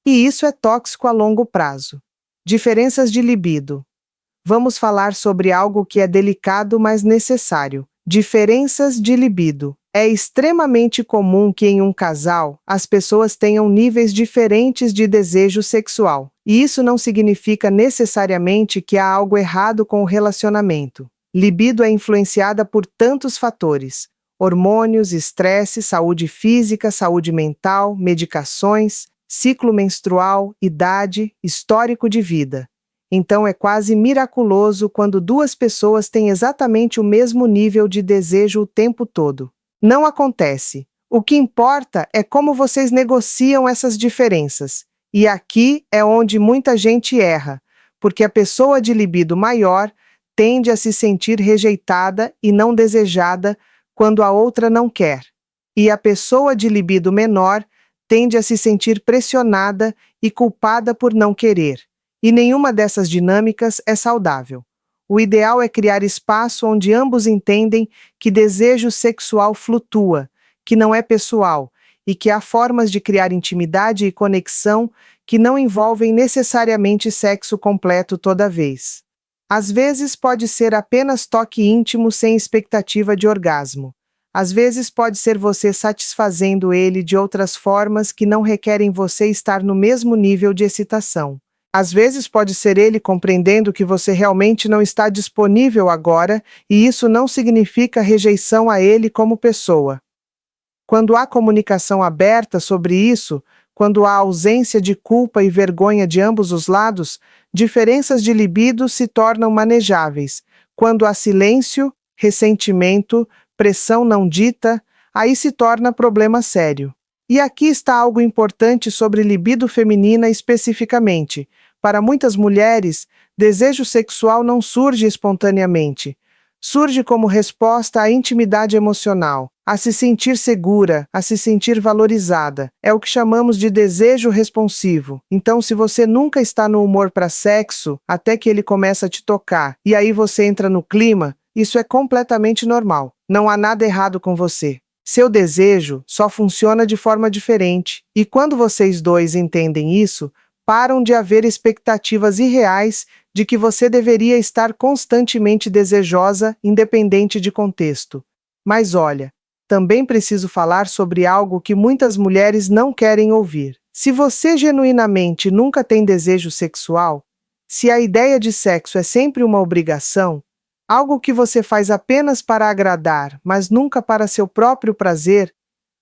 E isso é tóxico a longo prazo. Diferenças de libido. Vamos falar sobre algo que é delicado, mas necessário. Diferenças de libido. É extremamente comum que em um casal, as pessoas tenham níveis diferentes de desejo sexual. E isso não significa necessariamente que há algo errado com o relacionamento. Libido é influenciada por tantos fatores: hormônios, estresse, saúde física, saúde mental, medicações, ciclo menstrual, idade, histórico de vida. Então é quase miraculoso quando duas pessoas têm exatamente o mesmo nível de desejo o tempo todo. Não acontece. O que importa é como vocês negociam essas diferenças. E aqui é onde muita gente erra, porque a pessoa de libido maior tende a se sentir rejeitada e não desejada quando a outra não quer. E a pessoa de libido menor tende a se sentir pressionada e culpada por não querer. E nenhuma dessas dinâmicas é saudável. O ideal é criar espaço onde ambos entendem que desejo sexual flutua, que não é pessoal, e que há formas de criar intimidade e conexão que não envolvem necessariamente sexo completo toda vez. Às vezes pode ser apenas toque íntimo sem expectativa de orgasmo. Às vezes pode ser você satisfazendo ele de outras formas que não requerem você estar no mesmo nível de excitação. Às vezes pode ser ele compreendendo que você realmente não está disponível agora, e isso não significa rejeição a ele como pessoa. Quando há comunicação aberta sobre isso, quando há ausência de culpa e vergonha de ambos os lados, diferenças de libido se tornam manejáveis. Quando há silêncio, ressentimento, pressão não dita, aí se torna problema sério. E aqui está algo importante sobre libido feminina especificamente. Para muitas mulheres, desejo sexual não surge espontaneamente. Surge como resposta à intimidade emocional, a se sentir segura, a se sentir valorizada. É o que chamamos de desejo responsivo. Então, se você nunca está no humor para sexo, até que ele começa a te tocar, e aí você entra no clima, isso é completamente normal. Não há nada errado com você. Seu desejo só funciona de forma diferente. E quando vocês dois entendem isso, param de haver expectativas irreais de que você deveria estar constantemente desejosa, independente de contexto. Mas olha, também preciso falar sobre algo que muitas mulheres não querem ouvir. Se você genuinamente nunca tem desejo sexual, se a ideia de sexo é sempre uma obrigação, algo que você faz apenas para agradar, mas nunca para seu próprio prazer,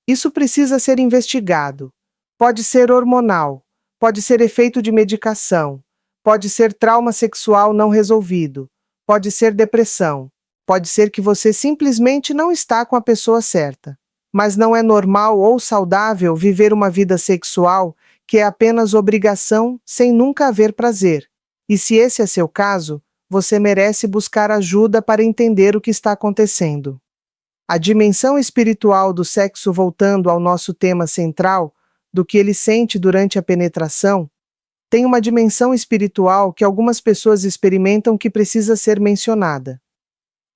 isso precisa ser investigado. Pode ser hormonal, pode ser efeito de medicação, pode ser trauma sexual não resolvido, pode ser depressão, pode ser que você simplesmente não está com a pessoa certa. Mas não é normal ou saudável viver uma vida sexual que é apenas obrigação sem nunca haver prazer. E se esse é seu caso, você merece buscar ajuda para entender o que está acontecendo. A dimensão espiritual do sexo, voltando ao nosso tema central, do que ele sente durante a penetração, tem uma dimensão espiritual que algumas pessoas experimentam que precisa ser mencionada.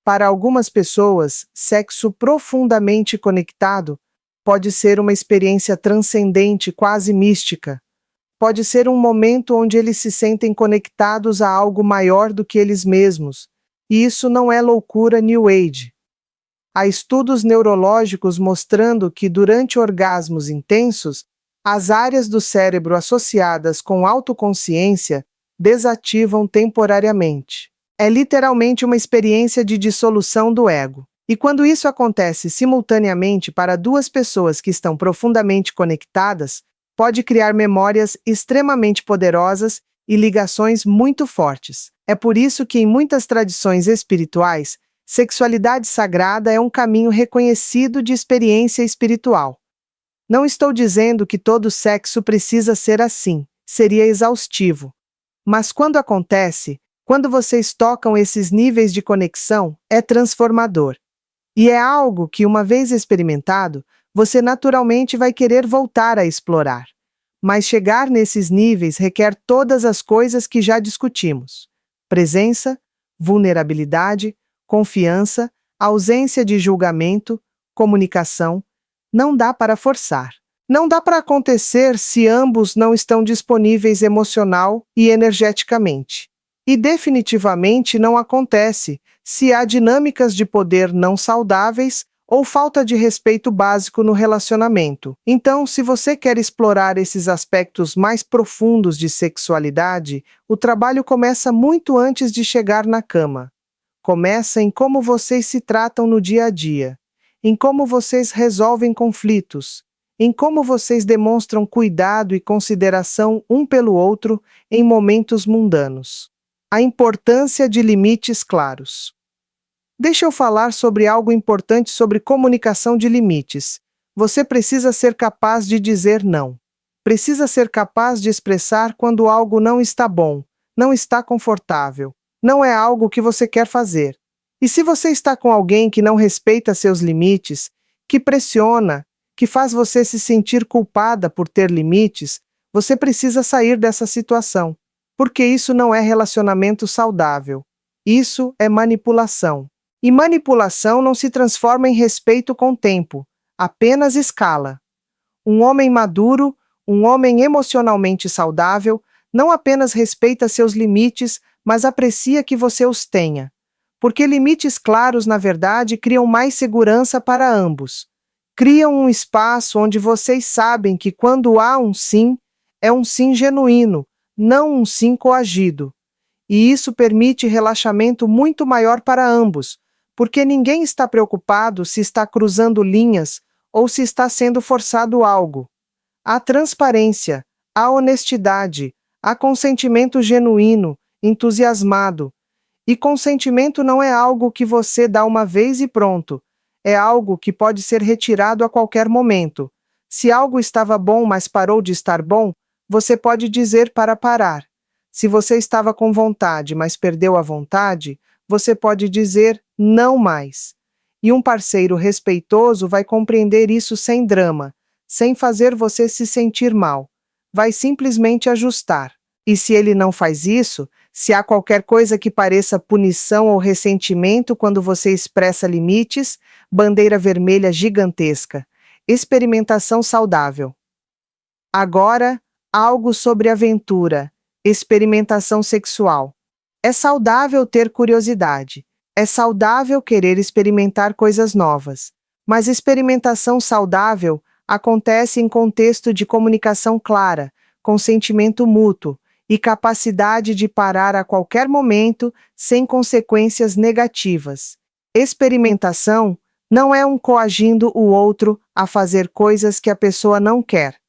Para algumas pessoas, sexo profundamente conectado pode ser uma experiência transcendente, quase mística. Pode ser um momento onde eles se sentem conectados a algo maior do que eles mesmos. E isso não é loucura New Age. Há estudos neurológicos mostrando que, durante orgasmos intensos, as áreas do cérebro associadas com autoconsciência desativam temporariamente. É literalmente uma experiência de dissolução do ego. E quando isso acontece simultaneamente para duas pessoas que estão profundamente conectadas, pode criar memórias extremamente poderosas e ligações muito fortes. É por isso que, em muitas tradições espirituais, sexualidade sagrada é um caminho reconhecido de experiência espiritual. Não estou dizendo que todo sexo precisa ser assim, seria exaustivo. Mas quando acontece, quando vocês tocam esses níveis de conexão, é transformador. E é algo que, uma vez experimentado, você naturalmente vai querer voltar a explorar. Mas chegar nesses níveis requer todas as coisas que já discutimos: presença, vulnerabilidade, confiança, ausência de julgamento, comunicação. Não dá para forçar. Não dá para acontecer se ambos não estão disponíveis emocional e energeticamente. E definitivamente não acontece se há dinâmicas de poder não saudáveis ou falta de respeito básico no relacionamento. Então, se você quer explorar esses aspectos mais profundos de sexualidade, o trabalho começa muito antes de chegar na cama. Começa em como vocês se tratam no dia a dia, em como vocês resolvem conflitos, em como vocês demonstram cuidado e consideração um pelo outro em momentos mundanos. A importância de limites claros. Deixa eu falar sobre algo importante sobre comunicação de limites. Você precisa ser capaz de dizer não. Precisa ser capaz de expressar quando algo não está bom, não está confortável, não é algo que você quer fazer. E se você está com alguém que não respeita seus limites, que pressiona, que faz você se sentir culpada por ter limites, você precisa sair dessa situação. Porque isso não é relacionamento saudável. Isso é manipulação. E manipulação não se transforma em respeito com o tempo, apenas escala. Um homem maduro, um homem emocionalmente saudável, não apenas respeita seus limites, mas aprecia que você os tenha. Porque limites claros, na verdade, criam mais segurança para ambos. Criam um espaço onde vocês sabem que quando há um sim, é um sim genuíno, não um sim coagido. E isso permite relaxamento muito maior para ambos, porque ninguém está preocupado se está cruzando linhas ou se está sendo forçado algo. Há transparência, há honestidade, há consentimento genuíno, entusiasmado. E consentimento não é algo que você dá uma vez e pronto. É algo que pode ser retirado a qualquer momento. Se algo estava bom, mas parou de estar bom, você pode dizer para parar. Se você estava com vontade, mas perdeu a vontade, você pode dizer não mais. E um parceiro respeitoso vai compreender isso sem drama, sem fazer você se sentir mal. Vai simplesmente ajustar. E se ele não faz isso, se há qualquer coisa que pareça punição ou ressentimento quando você expressa limites, bandeira vermelha gigantesca. Experimentação saudável. Agora, algo sobre aventura, experimentação sexual. É saudável ter curiosidade. É saudável querer experimentar coisas novas. Mas experimentação saudável acontece em contexto de comunicação clara, consentimento mútuo e capacidade de parar a qualquer momento sem consequências negativas. Experimentação não é um coagindo o outro a fazer coisas que a pessoa não quer.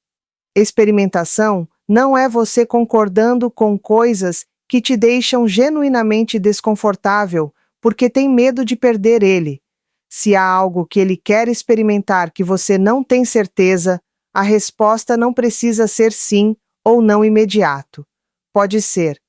Experimentação não é você concordando com coisas que te deixam genuinamente desconfortável porque tem medo de perder ele. Se há algo que ele quer experimentar que você não tem certeza, a resposta não precisa ser sim ou não imediato. Pode ser: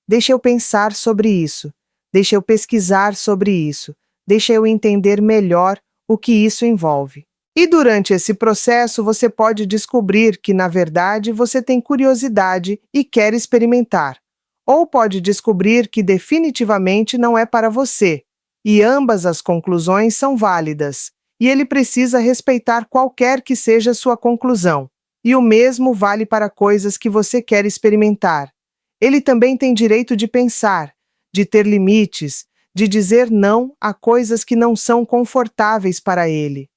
deixa eu pensar sobre isso, deixa eu pesquisar sobre isso, deixa eu entender melhor o que isso envolve. E durante esse processo você pode descobrir que, na verdade, você tem curiosidade e quer experimentar. Ou pode descobrir que definitivamente não é para você. E ambas as conclusões são válidas. E ele precisa respeitar qualquer que seja sua conclusão. E o mesmo vale para coisas que você quer experimentar. Ele também tem direito de pensar, de ter limites, de dizer não a coisas que não são confortáveis para ele.